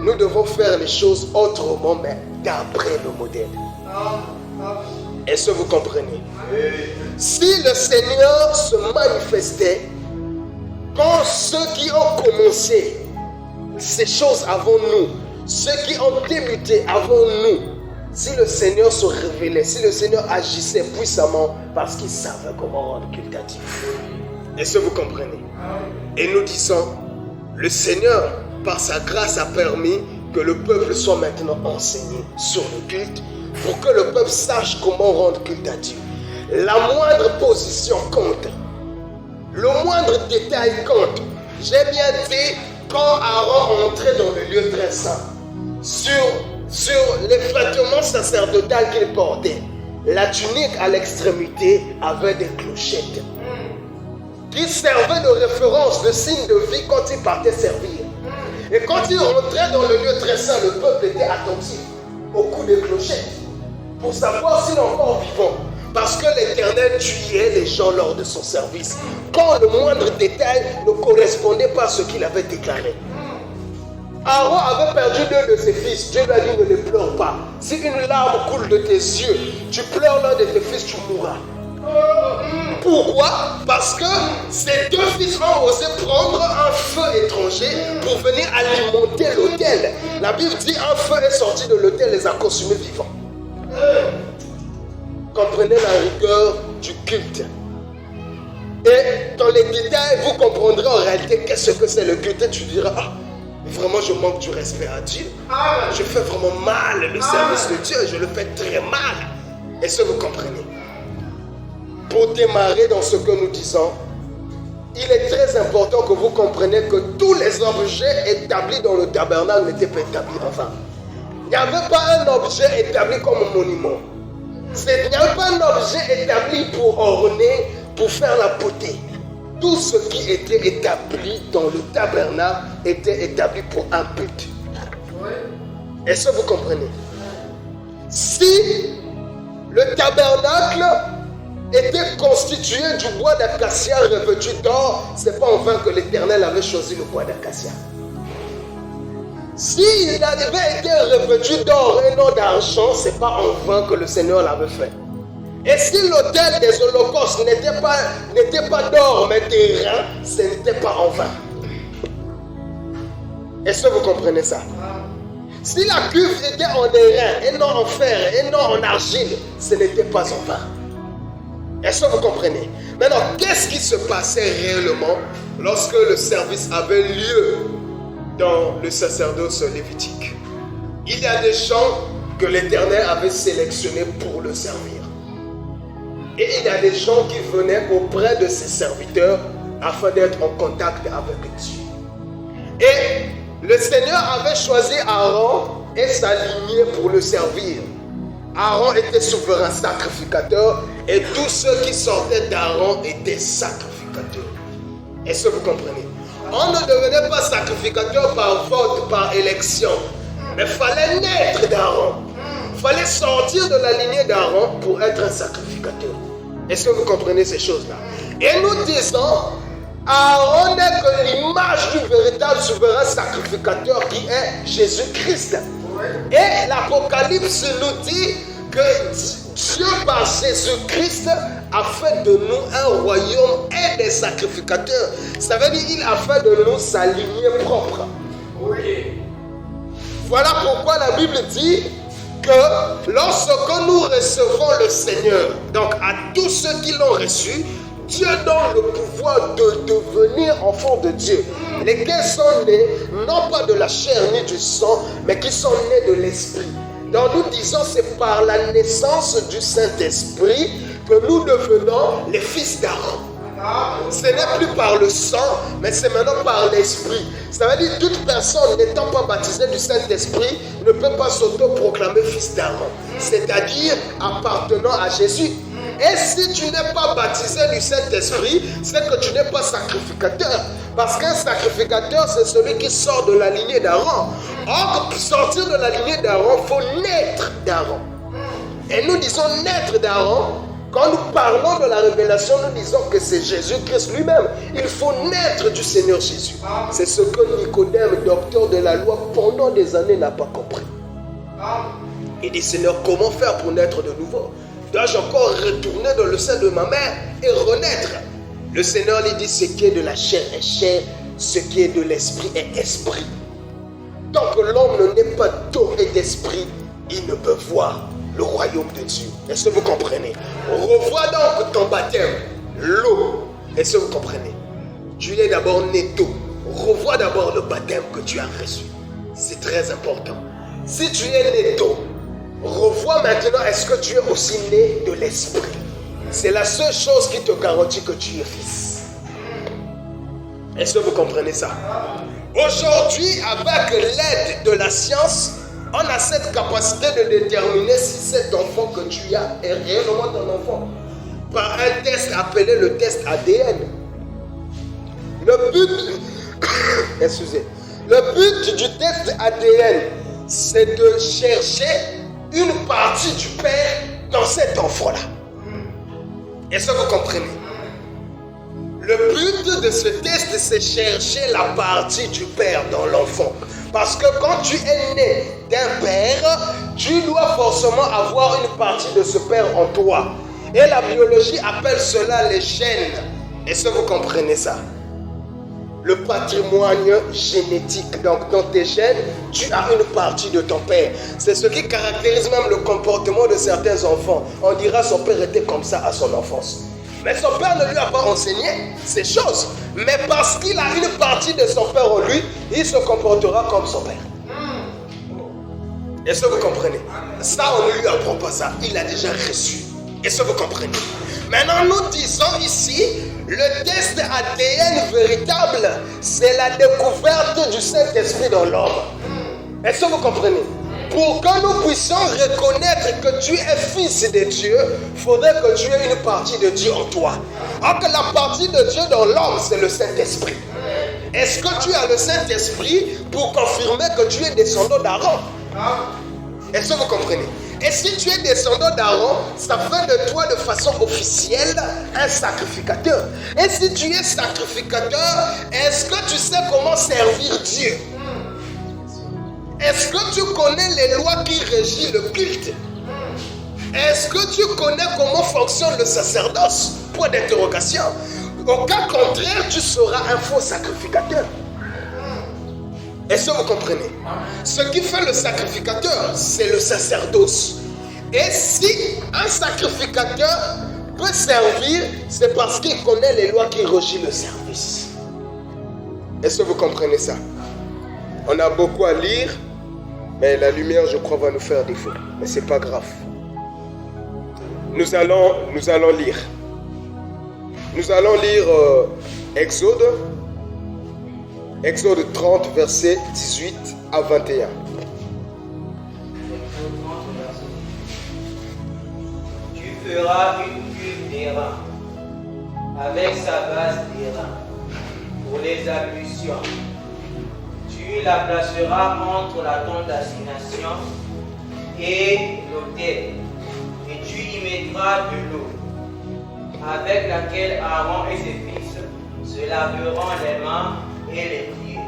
nous devons faire les choses autrement, mais d'après le modèle. Est-ce que vous comprenez? Si le Seigneur se manifestait quand ceux qui ont commencé ces choses avant nous, ceux qui ont débuté avant nous, si le Seigneur se révélait, si le Seigneur agissait puissamment, parce qu'il savait comment rendre culte à Dieu. Est-ce que vous comprenez? Et nous disons, le Seigneur, par sa grâce, a permis que le peuple soit maintenant enseigné sur le culte, pour que le peuple sache comment rendre culte à Dieu. La moindre position compte. Le moindre détail compte. J'ai bien dit, quand Aaron entrait dans le lieu très saint, sur les vêtements sacerdotaux qu'il portait, la tunique à l'extrémité avait des clochettes qui servaient de référence, de signe de vie quand il partait servir. Et quand il rentrait dans le lieu très saint, le peuple était attentif au coup des clochettes pour savoir s'il est encore vivant. Parce que l'Éternel tuait les gens lors de son service, quand le moindre détail ne correspondait pas à ce qu'il avait déclaré. Aaron avait perdu 2 de ses fils. Dieu lui a dit: ne les pleure pas. Si une larme coule de tes yeux, tu pleures l'un de tes fils, tu mourras. Pourquoi? Parce que ces 2 fils ont osé prendre un feu étranger pour venir alimenter l'autel. La Bible dit: un feu est sorti de l'autel et les a consumés vivants. Comprenez la rigueur du culte. Et dans les détails, vous comprendrez en réalité qu'est-ce que c'est le culte. Et tu diras: ah, vraiment je manque du respect à Dieu. Je fais vraiment mal le service de Dieu. Je le fais très mal. Est-ce que vous comprenez? Pour démarrer dans ce que nous disons, il est très important que vous compreniez que tous les objets établis dans le tabernacle n'étaient pas établis en vain. Il n'y avait pas un objet établi comme un monument. Il n'y avait pas un objet établi pour orner, pour faire la beauté. Tout ce qui était établi dans le tabernacle était établi pour un but. Est-ce que vous comprenez? Si le tabernacle était constitué du bois d'acacia revêtu d'or, ce n'est pas en vain que l'Éternel avait choisi le bois d'acacia. S'il avait été revêtu d'or et non d'argent, ce n'est pas en vain que le Seigneur l'avait fait. Et si l'autel des holocaustes n'était pas d'or mais d'airain, ce n'était pas en vain. Est-ce que vous comprenez ça? Si la cuve était en airain et non en fer et non en argile, ce n'était pas en vain. Est-ce que vous comprenez? Maintenant, qu'est-ce qui se passait réellement lorsque le service avait lieu dans le sacerdoce lévitique? Il y a des gens que l'Éternel avait sélectionnés pour le servir. Et il y a des gens qui venaient auprès de ses serviteurs afin d'être en contact avec Dieu. Et le Seigneur avait choisi Aaron et sa lignée pour le servir. Aaron était souverain sacrificateur et tous ceux qui sortaient d'Aaron étaient sacrificateurs. Est-ce que vous comprenez? On ne devenait pas sacrificateur par vote, par élection. Mais il fallait naître d'Aaron. Il fallait sortir de la lignée d'Aaron pour être un sacrificateur. Est-ce que vous comprenez ces choses-là? Et nous disons, Aaron n'est que l'image du véritable souverain sacrificateur qui est Jésus-Christ. Et l'Apocalypse nous dit que Dieu par Jésus-Christ a fait de nous un royaume et des sacrificateurs. Ça veut dire qu'il a fait de nous sa lignée propre. Voilà pourquoi la Bible dit que lorsque nous recevons le Seigneur, donc à tous ceux qui l'ont reçu, Dieu donne le pouvoir de devenir enfants de Dieu, lesquels sont nés non pas de la chair ni du sang, mais qui sont nés de l'Esprit. Donc nous disons, c'est par la naissance du Saint-Esprit que nous devenons les fils d'Aaron. Ce n'est plus par le sang, mais c'est maintenant par l'Esprit. Ça veut dire que toute personne n'étant pas baptisée du Saint-Esprit ne peut pas s'auto-proclamer fils d'Aaron, c'est-à-dire appartenant à Jésus. Et si tu n'es pas baptisé du Saint-Esprit, c'est que tu n'es pas sacrificateur. Parce qu'un sacrificateur, c'est celui qui sort de la lignée d'Aaron. Or, pour sortir de la lignée d'Aaron, il faut naître d'Aaron. Et nous disons naître d'Aaron. Quand nous parlons de la révélation, nous disons que c'est Jésus-Christ lui-même. Il faut naître du Seigneur Jésus. C'est ce que Nicodème, docteur de la loi, pendant des années n'a pas compris. Il dit, Seigneur, comment faire pour naître de nouveau? Dois-je encore retourner dans le sein de ma mère et renaître? Le Seigneur lui dit, ce qui est de la chair est chair, ce qui est de l'esprit est esprit. Tant que l'homme ne naît pas d'eau et d'esprit, il ne peut voir le royaume de Dieu. Est-ce que vous comprenez? Revois donc ton baptême, l'eau. Est-ce que vous comprenez? Tu es d'abord né d'eau. Revois d'abord le baptême que tu as reçu. C'est très important. Si tu es né d'eau, revois maintenant, est-ce que tu es aussi né de l'esprit? C'est la seule chose qui te garantit que tu es fils. Est-ce que vous comprenez ça? Aujourd'hui, avec l'aide de la science, On a cette capacité de déterminer si cet enfant que tu as est réellement ton enfant par un test appelé le test ADN. Le but du test ADN, c'est de chercher une partie du père dans cet enfant-là. Est-ce que vous comprenez? Le but de ce test, c'est chercher la partie du père dans l'enfant. Parce que quand tu es né d'un père, tu dois forcément avoir une partie de ce père en toi. Et la biologie appelle cela les gènes. Est-ce que vous comprenez ça? Le patrimoine génétique. Donc dans tes gènes, tu as une partie de ton père. C'est ce qui caractérise même le comportement de certains enfants. On dira son père était comme ça à son enfance. Mais son père ne lui a pas enseigné ces choses. Mais parce qu'il a une partie de son père en lui, il se comportera comme son père. Est-ce que vous comprenez? Ça, on ne lui apprend pas ça. Il a déjà reçu. Est-ce que vous comprenez? Maintenant, nous disons ici, le test ADN véritable, c'est la découverte du Saint-Esprit dans l'homme. Est-ce que vous comprenez? Pour que nous puissions reconnaître que tu es fils de Dieu, il faudrait que tu aies une partie de Dieu en toi. Alors que la partie de Dieu dans l'homme, c'est le Saint-Esprit. Est-ce que tu as le Saint-Esprit pour confirmer que tu es descendant d'Aaron? Est-ce que vous comprenez? Et si tu es descendant d'Aaron, ça fait de toi de façon officielle un sacrificateur. Et si tu es sacrificateur, est-ce que tu sais comment servir Dieu? Est-ce que tu connais les lois qui régissent le culte? Est-ce que tu connais comment fonctionne le sacerdoce? Point d'interrogation. Au cas contraire, tu seras un faux sacrificateur. Est-ce que vous comprenez? Ce qui fait le sacrificateur, c'est le sacerdoce. Et si un sacrificateur peut servir, c'est parce qu'il connaît les lois qui régissent le service. Est-ce que vous comprenez ça? On a beaucoup à lire, mais la lumière, je crois, va nous faire défaut. Mais ce n'est pas grave. Nous allons lire. Nous allons lire Exode 30, versets 18 à 21. Tu feras une cuve d'airain avec sa base d'airain pour les ablutions. Tu la placeras entre la tente d'assignation et l'autel, et tu y mettras de l'eau, avec laquelle Aaron et ses fils se laveront les mains et les pieds.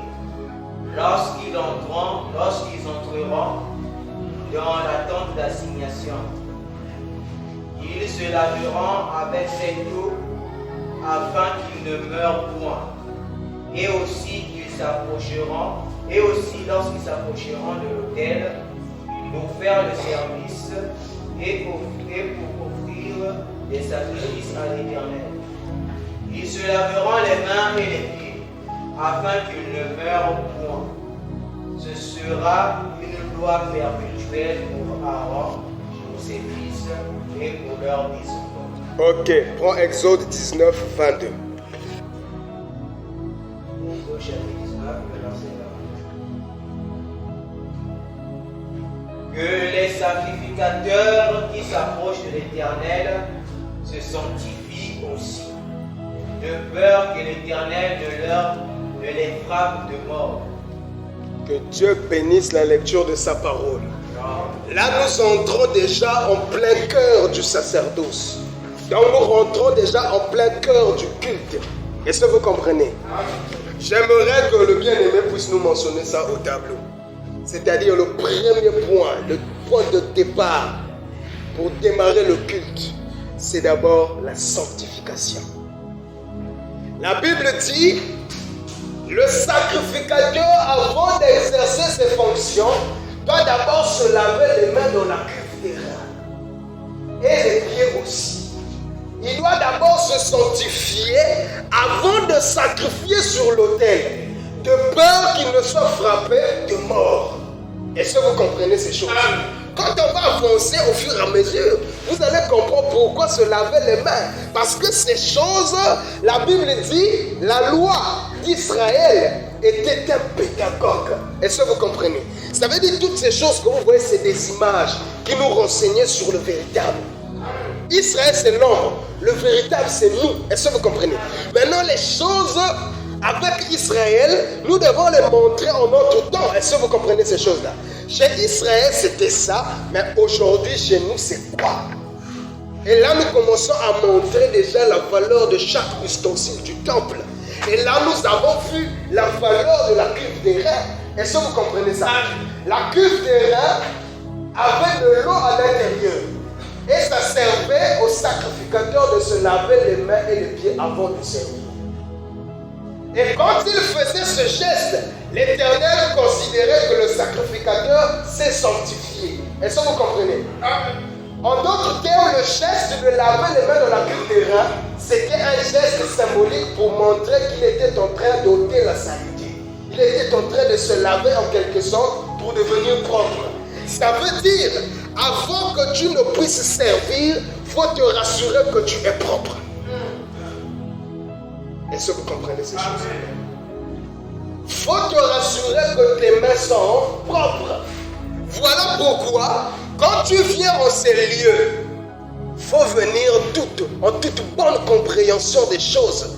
Lorsqu'ils entreront dans la tente d'assignation, ils se laveront avec cette eau afin qu'ils ne meurent point. Et aussi lorsqu'ils s'approcheront de l'autel pour faire le service et pour offrir des sacrifices à l'Éternel. Ils se laveront les mains et les pieds afin qu'ils ne meurent point. Ce sera une loi perpétuelle pour Aaron, pour ses fils et pour leurs descendants. Ok, prends Exode 19, 22. Que les sacrificateurs qui s'approchent de l'Éternel se sanctifient aussi, de peur que l'Éternel ne les frappe de mort. Que Dieu bénisse la lecture de sa parole. Là, nous entrons déjà en plein cœur du sacerdoce. Donc, nous rentrons déjà en plein cœur du culte. Est-ce que vous comprenez? J'aimerais que le bien-aimé puisse nous mentionner ça au tableau. C'est-à-dire le premier point, le point de départ pour démarrer le culte, c'est d'abord la sanctification. La Bible dit, le sacrificateur, avant d'exercer ses fonctions, doit d'abord se laver les mains dans la cuve d'airain et les pieds aussi. Il doit d'abord se sanctifier avant de sacrifier sur l'autel, de peur qu'il ne soit frappé de mort. Est-ce que vous comprenez ces choses? Quand on va avancer au fur et à mesure, vous allez comprendre pourquoi se laver les mains. Parce que ces choses, la Bible dit, la loi d'Israël était un pédagogue. Est-ce que vous comprenez? Ça veut dire toutes ces choses que vous voyez, c'est des images qui nous renseignaient sur le véritable. Israël, c'est l'ombre. Le véritable, c'est nous. Est-ce que vous comprenez? Maintenant, les choses avec Israël, nous devons les montrer en notre temps. Est-ce que vous comprenez ces choses-là? Chez Israël, c'était ça. Mais aujourd'hui, chez nous, c'est quoi? Et là, nous commençons à montrer déjà la valeur de chaque ustensile du temple. Et là, nous avons vu la valeur de la cuve des reins. Est-ce que vous comprenez ça? La cuve des reins avait de l'eau à l'intérieur. Et ça servait au sacrificateur de se laver les mains et les pieds avant de servir. Et quand il faisait ce geste, l'Éternel considérait que le sacrificateur s'est sanctifié. Est-ce que vous comprenez? En d'autres termes, le geste de laver les mains dans la cuve des reins, c'était un geste symbolique pour montrer qu'il était en train d'ôter la saleté. Il était en train de se laver en quelque sorte pour devenir propre. Ça veut dire, avant que tu ne puisses servir, il faut te rassurer que tu es propre. Est-ce que vous comprenez ces choses? Il faut te rassurer que tes mains sont propres. Voilà pourquoi, quand tu viens en ces lieux, il faut venir en toute bonne compréhension des choses.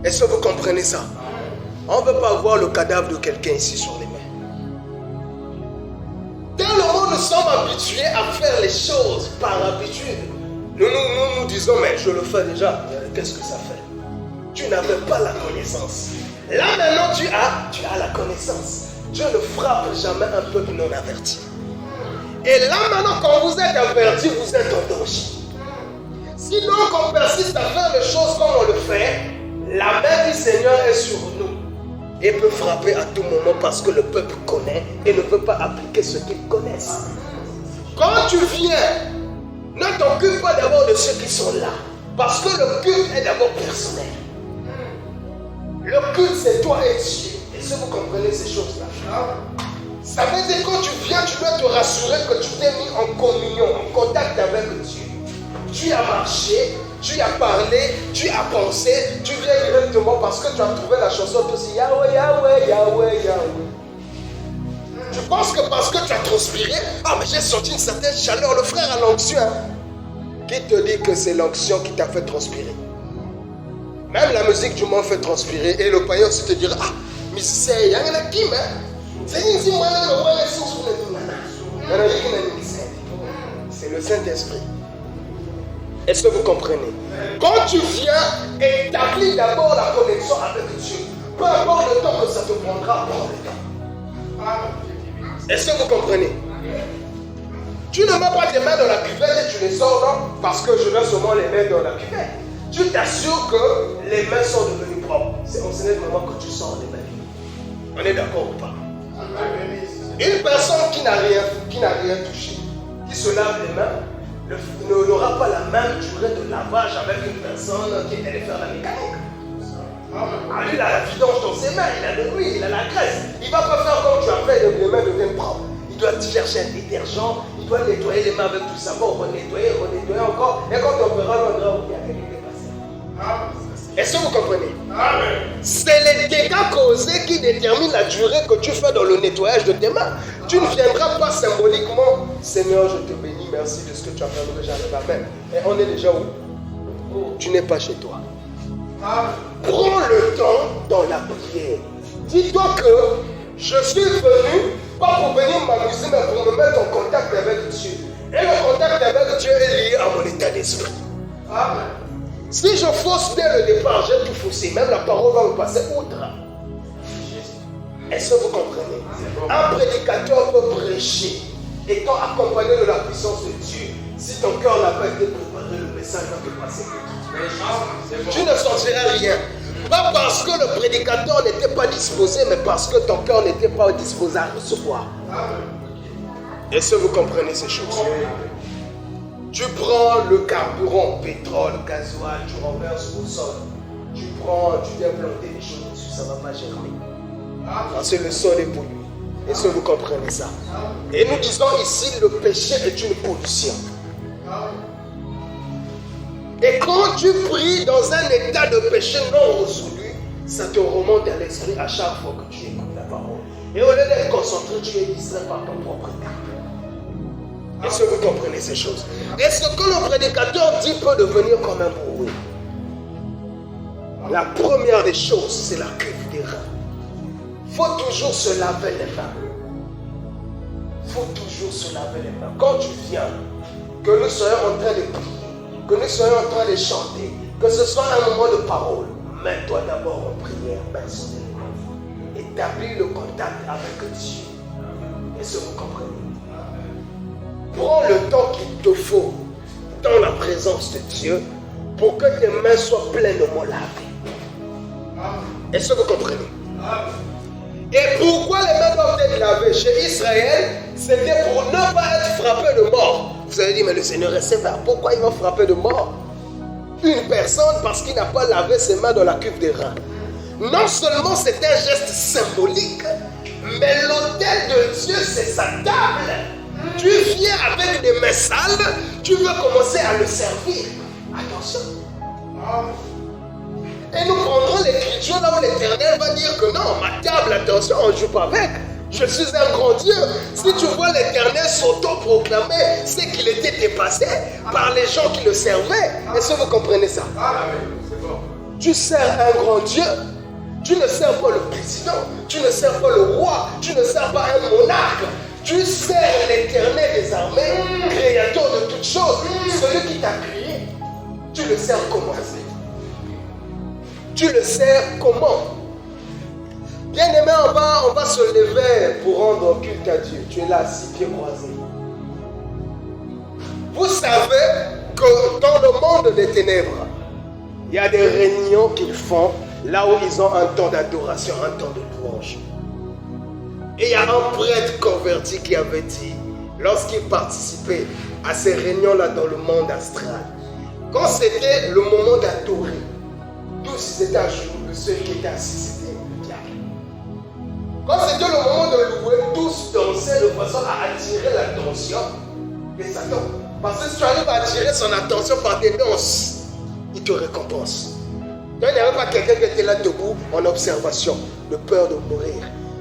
Est-ce que vous comprenez ça? On ne veut pas voir le cadavre de quelqu'un ici sur les mains. Dans le monde, nous sommes habitués à faire les choses par habitude. Nous disons, mais je le fais déjà. Qu'est-ce que ça fait? Tu n'avais pas la connaissance. Là maintenant, tu as la connaissance. Dieu ne frappe jamais un peuple non averti. Et là maintenant, quand vous êtes averti, vous êtes en danger. Si donc on persiste à faire les choses comme on le fait, la main du Seigneur est sur nous. Et peut frapper à tout moment parce que le peuple connaît et ne veut pas appliquer ce qu'ils connaissent. Quand tu viens, ne t'occupe pas d'abord de ceux qui sont là. Parce que le culte est d'abord personnel. Le culte, c'est toi et Dieu. Est-ce que vous comprenez ces choses-là? Ça veut dire que quand tu viens, tu dois te rassurer que tu t'es mis en communion, en contact avec Dieu. Tu as marché, tu as parlé, tu as pensé, tu viens directement parce que tu as trouvé la chanson aussi. Yahweh, Yahweh, Yahweh, Yahweh. Tu penses que parce que tu as transpiré, mais j'ai senti une certaine chaleur. Le frère a l'onction. Qui te dit que c'est l'onction qui t'a fait transpirer? Même la musique du monde fait transpirer. Et le païen aussi te dira, mais c'est qui, c'est le Saint-Esprit. Est-ce que vous comprenez? Quand tu viens, établis d'abord la connexion avec Dieu. Peu importe le temps que ça te prendra, prends le temps. Est-ce que vous comprenez? Tu ne mets pas tes mains dans la cuvette et tu les sors, non? Parce que je dois seulement les mettre dans la cuvette. Tu t'assures que les mains sont devenues propres. C'est en ce moment que tu sors les mains. On est d'accord ou pas? Une personne qui n'a rien touché, qui se lave les mains, n'aura pas la même durée de lavage avec une personne qui est allée faire la mécanique. Lui, il a la vidange dans ses mains, il a de l'huile, il a la graisse. Il ne va pas faire comme tu as fait, les mains deviennent propres. Il doit chercher un détergent, il doit nettoyer les mains avec du savon, renettoyer encore. Et quand on verra l'endroit où il y a quelqu'un qui est passé. Est-ce que vous comprenez? C'est les dégâts causés qui déterminent la durée que tu fais dans le nettoyage de tes mains. Tu ne viendras pas symboliquement, Seigneur, je te bénis, merci de ce que tu as fait, que j'arrive à faire. Et on est déjà où? Tu n'es pas chez toi. Prends le temps dans la prière. Dis-toi que je suis venu, pas pour venir m'amuser, mais pour me mettre en contact avec Dieu. Et le contact avec Dieu est lié à mon état d'esprit. Si je fausse dès le départ, j'ai tout faussé. Même la parole va me passer outre. Est-ce que vous comprenez? Un prédicateur peut prêcher, étant accompagné de la puissance de Dieu. Si ton cœur n'a pas été préparé, le message va te passer. Tu ne sentiras rien. Pas parce que le prédicateur n'était pas disposé, mais parce que ton cœur n'était pas disposé à recevoir. Est-ce que vous comprenez ces choses? Tu prends le carburant, pétrole, gasoil, tu renverses au sol. Tu viens planter des choses dessus, ça ne va pas germer. Parce que le sol est pollué. Est-ce que vous comprenez ça? Et nous disons ici, le péché est une pollution. Et quand tu pries dans un état de péché non résolu, ça te remonte à l'esprit à chaque fois que tu écoutes la parole. Et au lieu d'être concentré, tu es distrait par ton propre cœur. Est-ce que vous comprenez ces choses? Et ce que le prédicateur dit peut devenir comme un bruit. La première des choses, c'est la cuve des reins. Il faut toujours se laver les mains. Il faut toujours se laver les mains. Quand tu viens, que nous soyons en train de prier, que nous soyons en train de chanter, que ce soit un moment de parole, mets-toi d'abord en prière personnellement. Établis le contact avec Dieu. Est-ce que vous comprenez? Prends le temps qu'il te faut dans la présence de Dieu pour que tes mains soient pleinement lavées. Est-ce que vous comprenez? Et pourquoi les mains doivent être lavées? Chez Israël, c'était pour ne pas être frappé de mort. Vous avez dit, mais le Seigneur est sévère. Pourquoi il va frapper de mort une personne parce qu'il n'a pas lavé ses mains dans la cuve des reins? Non seulement c'est un geste symbolique, mais l'autel de Dieu, c'est sa table. Tu viens avec des mains sales, tu veux commencer à le servir. Attention. Et nous prendrons l'écriture là où l'Éternel va dire que non, ma table, attention, on ne joue pas avec. Je suis un grand Dieu. Si tu vois l'Éternel s'auto-proclamer, c'est qu'il était dépassé par les gens qui le servaient. Est-ce que vous comprenez ça? Tu sers un grand Dieu. Tu ne sers pas le président. Tu ne sers pas le roi. Tu ne sers pas un monarque. Tu sers l'Éternel des armées, créateur de toutes choses. Celui qui t'a créé. Tu le sers comment? Tu le sers comment? Bien aimé, on va se lever pour rendre culte à Dieu. Tu es là, 6 pieds croisés. Vous savez que dans le monde des ténèbres, il y a des réunions qu'ils font là où ils ont un temps d'adoration, un temps de louange. Et il y a un prêtre converti qui avait dit, lorsqu'il participait à ces réunions-là dans le monde astral, quand c'était le moment d'adorer, tous ils étaient à genoux, ceux qui étaient assis, c'était le diable. Quand c'était le moment de louer, tous dansaient de façon à attirer l'attention de Satan. Parce que si tu arrives à attirer son attention par tes danses, il te récompense. Donc il n'y avait pas quelqu'un qui était là debout en observation, de peur de mourir.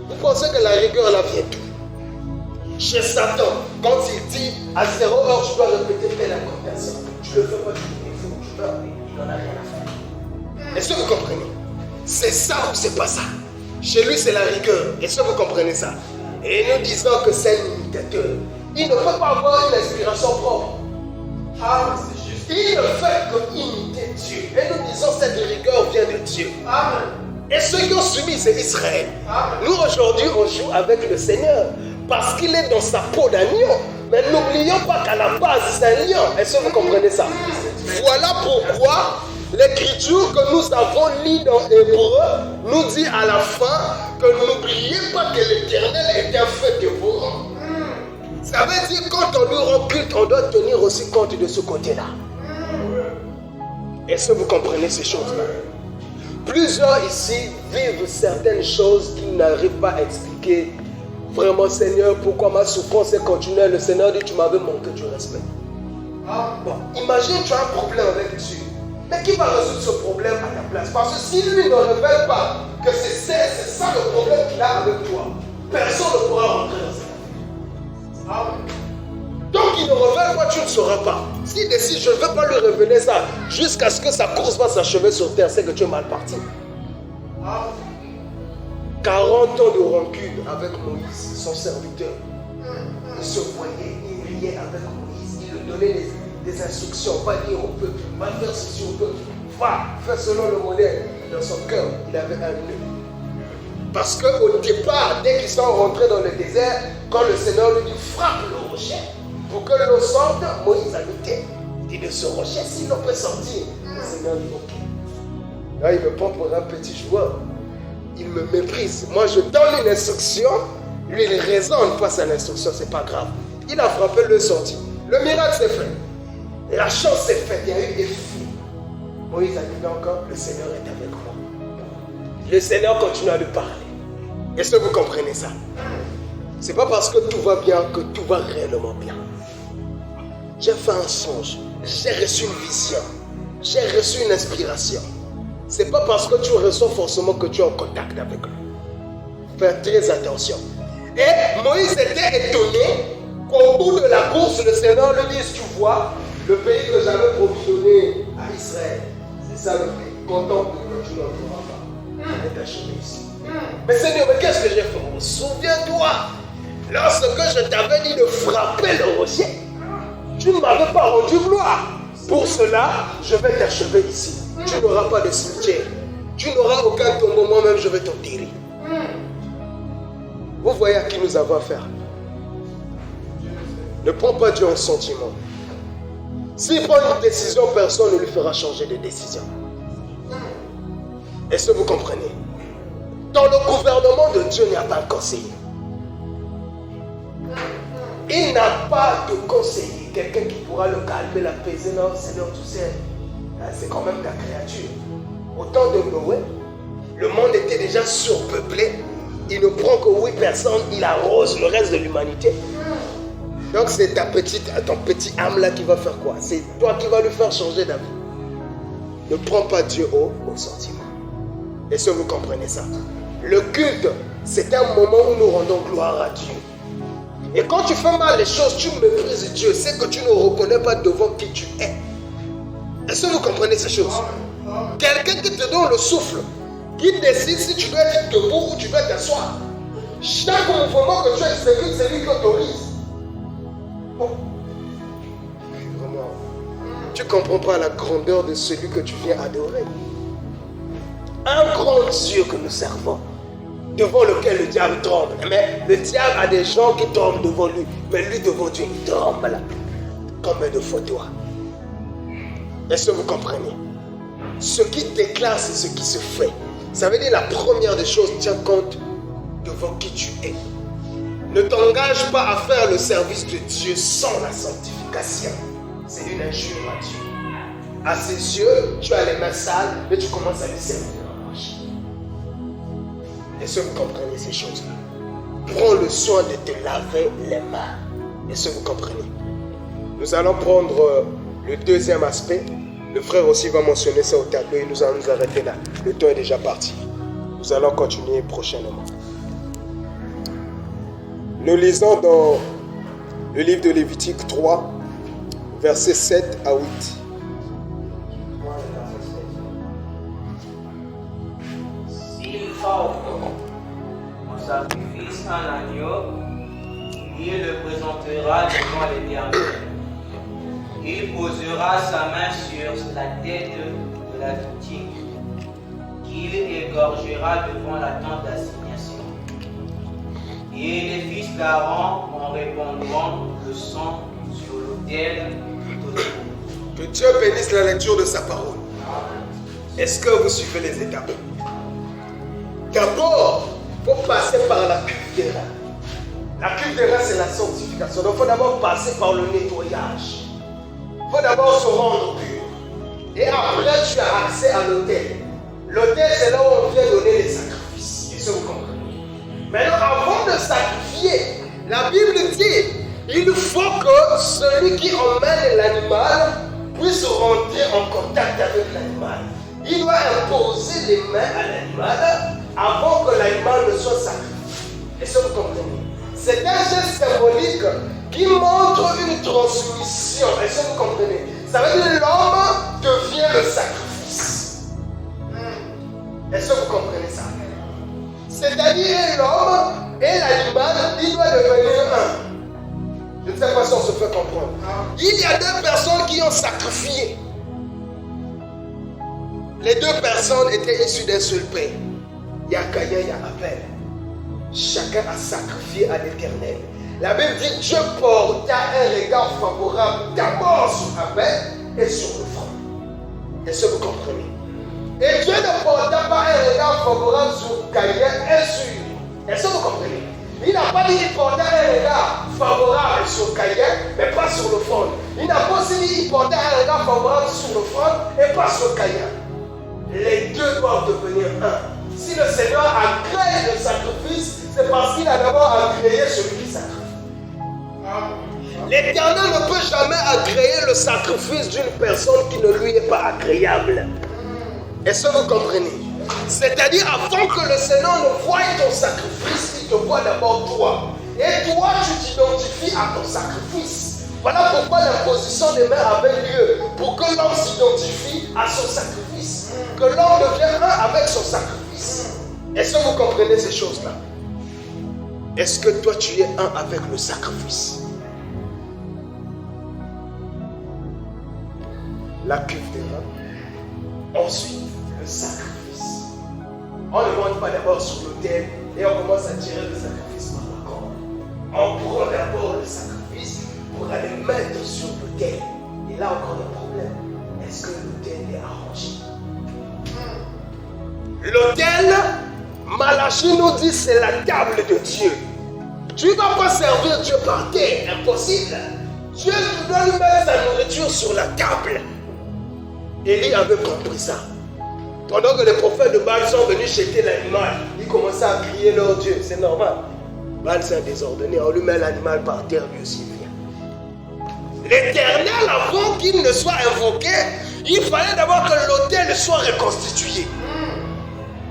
Vous pensez que la rigueur là vient d'où? Chez Satan, quand il dit à 0 heure tu dois répéter telle incantation, tu le fais pas, tu fou, tu meurs, il n'en a rien à faire. Est-ce que vous comprenez? C'est ça ou c'est pas ça? Chez lui c'est la rigueur. Est-ce que vous comprenez ça? Et nous disons que c'est un imitateur. Il ne peut pas avoir une inspiration propre. Ah, c'est juste. Il ne fait que imiter Dieu. Et nous disons que cette rigueur vient de Dieu. Amen. Et ceux qui ont subi, c'est Israël. Amen. Nous aujourd'hui, on joue avec le Seigneur. Parce qu'il est dans sa peau d'agneau. Mais n'oublions pas qu'à la base, c'est un lion. Est-ce que vous comprenez ça? Voilà pourquoi l'écriture que nous avons lue dans Hébreu nous dit à la fin que n'oubliez pas que l'Éternel est un feu dévorant. Ça veut dire que quand on lui rend culte, on doit tenir aussi compte de ce côté-là. Est-ce que vous comprenez ces choses-là? Plusieurs ici vivent certaines choses qu'ils n'arrivent pas à expliquer. Vraiment, Seigneur, pourquoi ma souffrance est continuelle? Le Seigneur dit, tu m'avais manqué du respect. Bon, imagine, tu as un problème avec Dieu. Mais qui va résoudre ce problème à ta place? Parce que si lui ne révèle pas que c'est ça le problème qu'il a avec toi, personne ne pourra rentrer dans cette affaire. Donc il ne révèle pas, tu ne sauras pas. S'il décide, je ne veux pas lui révéler ça, jusqu'à ce que sa course va s'achever sur terre, c'est que tu es mal parti. 40 ans de rancune avec Moïse, son serviteur. Il se voyait, il riait avec Moïse, il lui donnait des instructions, va dire au peuple, va faire ceci au peuple, va faire selon le modèle. Dans son cœur, il avait un nœud. Parce qu'au départ, dès qu'ils sont rentrés dans le désert, quand le Seigneur lui dit frappe le rocher pour que l'eau sorte, Moïse a lutté. Il dit de ce rocher, si l'eau peut sortir, le Seigneur dit ok. Là, il me prend pour un petit joueur. Il me méprise. Moi, je donne une instruction, lui, il raisonne pas sa instruction, c'est pas grave. Il a frappé, le sorti. Le miracle s'est fait. La chose s'est faite, il y a eu des fous. Moïse a dit encore, le Seigneur est avec moi. Le Seigneur continue à lui parler. Est-ce que vous comprenez ça? C'est pas parce que tout va bien que tout va réellement bien. J'ai fait un songe, j'ai reçu une vision, j'ai reçu une inspiration. Ce n'est pas parce que tu reçois forcément que tu es en contact avec lui. Fais très attention. Et Moïse était étonné qu'au bout de la course, le Seigneur lui dise, tu vois, le pays que j'avais provisionné à Israël, c'est ça le pays. Contemple-le, tu ne le trouveras pas. Je vais t'achever ici. Mais Seigneur, mais qu'est-ce que j'ai fait? Souviens-toi, lorsque je t'avais dit de frapper le rocher, tu ne m'avais pas rendu gloire. Pour cela, je vais t'achever ici. Tu n'auras pas de cimetière. Tu n'auras aucun tombeau, moi-même je vais t'enterrer. Vous voyez à qui nous avons affaire. Ne prends pas Dieu en sentiment. S'il prend une décision, personne ne lui fera changer de décision. Est-ce que vous comprenez? Dans le gouvernement de Dieu, il n'y a pas de conseiller. Il n'a pas de conseiller. Quelqu'un qui pourra le calmer, l'apaiser. Non, Seigneur, tu sais, c'est quand même ta créature. Au temps de Noé, le monde était déjà surpeuplé. Il ne prend que 8 personnes, il arrose le reste de l'humanité. Donc c'est ton petit âme là qui va faire quoi? C'est toi qui vas lui faire changer d'avis. Ne prends pas Dieu au sentiment. Est-ce que vous comprenez ça? Le culte, c'est un moment où nous rendons gloire à Dieu. Et quand tu fais mal les choses, tu méprises Dieu. C'est que tu ne reconnais pas devant qui tu es. Est-ce que vous comprenez ces choses? Quelqu'un qui te donne le souffle, qui décide si tu dois être debout ou tu dois t'asseoir. Chaque mouvement que tu as, c'est lui qui autorise. Oh. Vraiment, tu ne comprends pas la grandeur de celui que tu viens adorer. Un grand Dieu que nous servons, devant lequel le diable tremble. Mais le diable a des gens qui tremblent devant lui. Mais lui devant Dieu, il tremble. Combien de fois toi? Est-ce que vous comprenez? Ce qui déclare, c'est ce qui se fait. Ça veut dire la première des choses, tiens compte devant qui tu es. Ne t'engage pas à faire le service de Dieu sans la sanctification. C'est une injure à Dieu. À ses yeux, tu as les mains sales, mais tu commences à lui servir en marche. Est-ce que vous comprenez ces choses-là? Prends le soin de te laver les mains. Est-ce que vous comprenez? Nous allons prendre le deuxième aspect. Le frère aussi va mentionner ça au tableau et nous allons nous arrêter là. Le temps est déjà parti. Nous allons continuer prochainement. Nous lisons dans le livre de Lévitique 3, versets 7 à 8. S'il offre en sacrifice un agneau, il le présentera devant l'Éternel. Il posera sa main sur la tête de la victime, qu'il égorgera devant la tente d'assignation. Et les fils d'Aaron en répandront le sang sur l'autel tout autour. Que Dieu bénisse la lecture de sa parole. Est-ce que vous suivez les étapes? D'abord, il faut passer par la cuve des reins. La cuve des reins, c'est la sanctification. Donc, il faut d'abord passer par le nettoyage. Il faut d'abord se rendre pur. Et après, tu as accès à l'autel. L'autel, c'est là où on vient donner les sacrifices. Est-ce que vous comprenez? Maintenant, avant de sacrifier, la Bible dit, il faut que celui qui emmène l'animal puisse rentrer en contact avec l'animal. Il doit imposer les mains à l'animal avant que l'animal ne soit sacrifié. Est-ce que vous comprenez? C'est un geste symbolique qui montre une transmission. Est-ce que vous comprenez? Ça veut dire que l'homme devient le sacrifice. Est-ce que vous comprenez ça? C'est-à-dire l'homme et l'animal, il doit devenir un. Je ne sais pas si on se fait comprendre. Il y a 2 personnes qui ont sacrifié. Les 2 personnes étaient issues d'un seul père. Il y a Caïn, il y a Abel. Chacun a sacrifié à l'Éternel. La Bible dit Dieu porta un regard favorable d'abord sur Abel et sur le front. Est-ce que vous comprenez? Et Dieu ne porta pas un regard favorable sur Caïn et sur. Est-ce que vous comprenez? Il n'a pas dit qu'il portait un regard favorable sur Caïn, mais pas sur le front. Il n'a pas aussi dit qu'il portait un regard favorable sur le front et pas sur Caïn. Les deux doivent devenir un. Si le Seigneur a créé le sacrifice, c'est parce qu'il a d'abord agréé celui qui sacrifie. L'Éternel ne peut jamais agréer le sacrifice d'une personne qui ne lui est pas agréable. Est-ce que vous comprenez? C'est-à-dire, avant que le Seigneur ne voie ton sacrifice, il te voit d'abord toi. Et toi, tu t'identifies à ton sacrifice. Voilà pourquoi l'imposition des mains avait lieu. Pour que l'homme s'identifie à son sacrifice. Que l'homme devienne un avec son sacrifice. Est-ce que vous comprenez ces choses-là? Est-ce que toi, tu es un avec le sacrifice? La cuve des mains. Ensuite, le sacrifice. On ne monte pas d'abord sur l'autel et on commence à tirer le sacrifice par la corde. On prend d'abord le sacrifice pour aller mettre sur l'autel. Et là encore le problème. Est-ce que l'autel est arrangé? L'autel, Malachie nous dit, c'est la table de Dieu. Tu ne vas pas servir Dieu par terre, impossible. Dieu doit lui mettre sa nourriture sur la table. Élie avait compris ça. Pendant que les prophètes de Baal sont venus jeter l'animal, ils commençaient à crier leur Dieu. C'est normal. Baal c'est un désordonné. On lui met l'animal par terre, lui aussi vient. L'Éternel, avant qu'il ne soit invoqué, il fallait d'abord que l'autel soit reconstitué.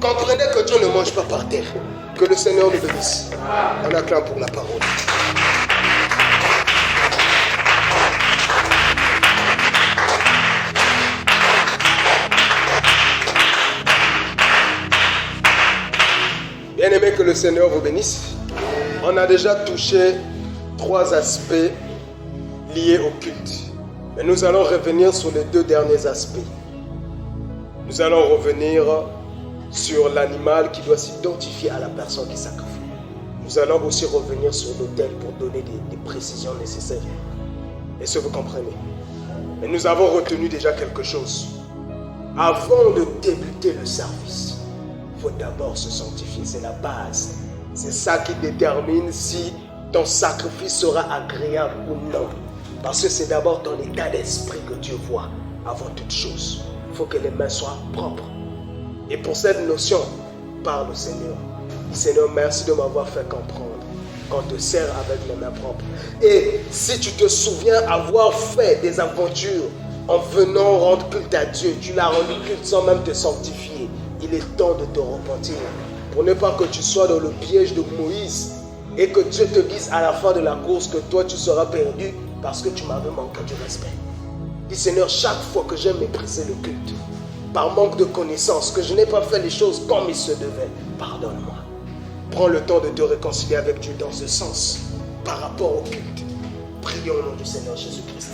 Comprenez que Dieu ne mange pas par terre. Que le Seigneur nous bénisse. On acclame pour la parole. Bien-aimé, que le Seigneur vous bénisse. On a déjà touché 3 aspects liés au culte. Mais nous allons revenir sur les 2 derniers aspects. Nous allons revenir sur l'animal qui doit s'identifier à la personne qui sacrifie. Nous allons aussi revenir sur l'autel pour donner des précisions nécessaires. Est-ce que vous comprenez? Mais nous avons retenu déjà quelque chose. Avant de débuter le service, il faut d'abord se sanctifier, c'est la base. C'est ça qui détermine si ton sacrifice sera agréable ou non. Parce que c'est d'abord ton état d'esprit que Dieu voit avant toute chose. Il faut que les mains soient propres. Et pour cette notion, parle au Seigneur. Seigneur, merci de m'avoir fait comprendre qu'on te sert avec les mains propres. Et si tu te souviens avoir fait des aventures en venant rendre culte à Dieu, tu l'as rendu culte sans même te sanctifier. Il est temps de te repentir pour ne pas que tu sois dans le piège de Moïse et que Dieu te dise à la fin de la course que toi tu seras perdu parce que tu m'avais manqué du respect. Dis Seigneur, chaque fois que j'ai méprisé le culte, par manque de connaissance, que je n'ai pas fait les choses comme il se devait, pardonne-moi. Prends le temps de te réconcilier avec Dieu dans ce sens par rapport au culte. Prions au nom du Seigneur Jésus-Christ.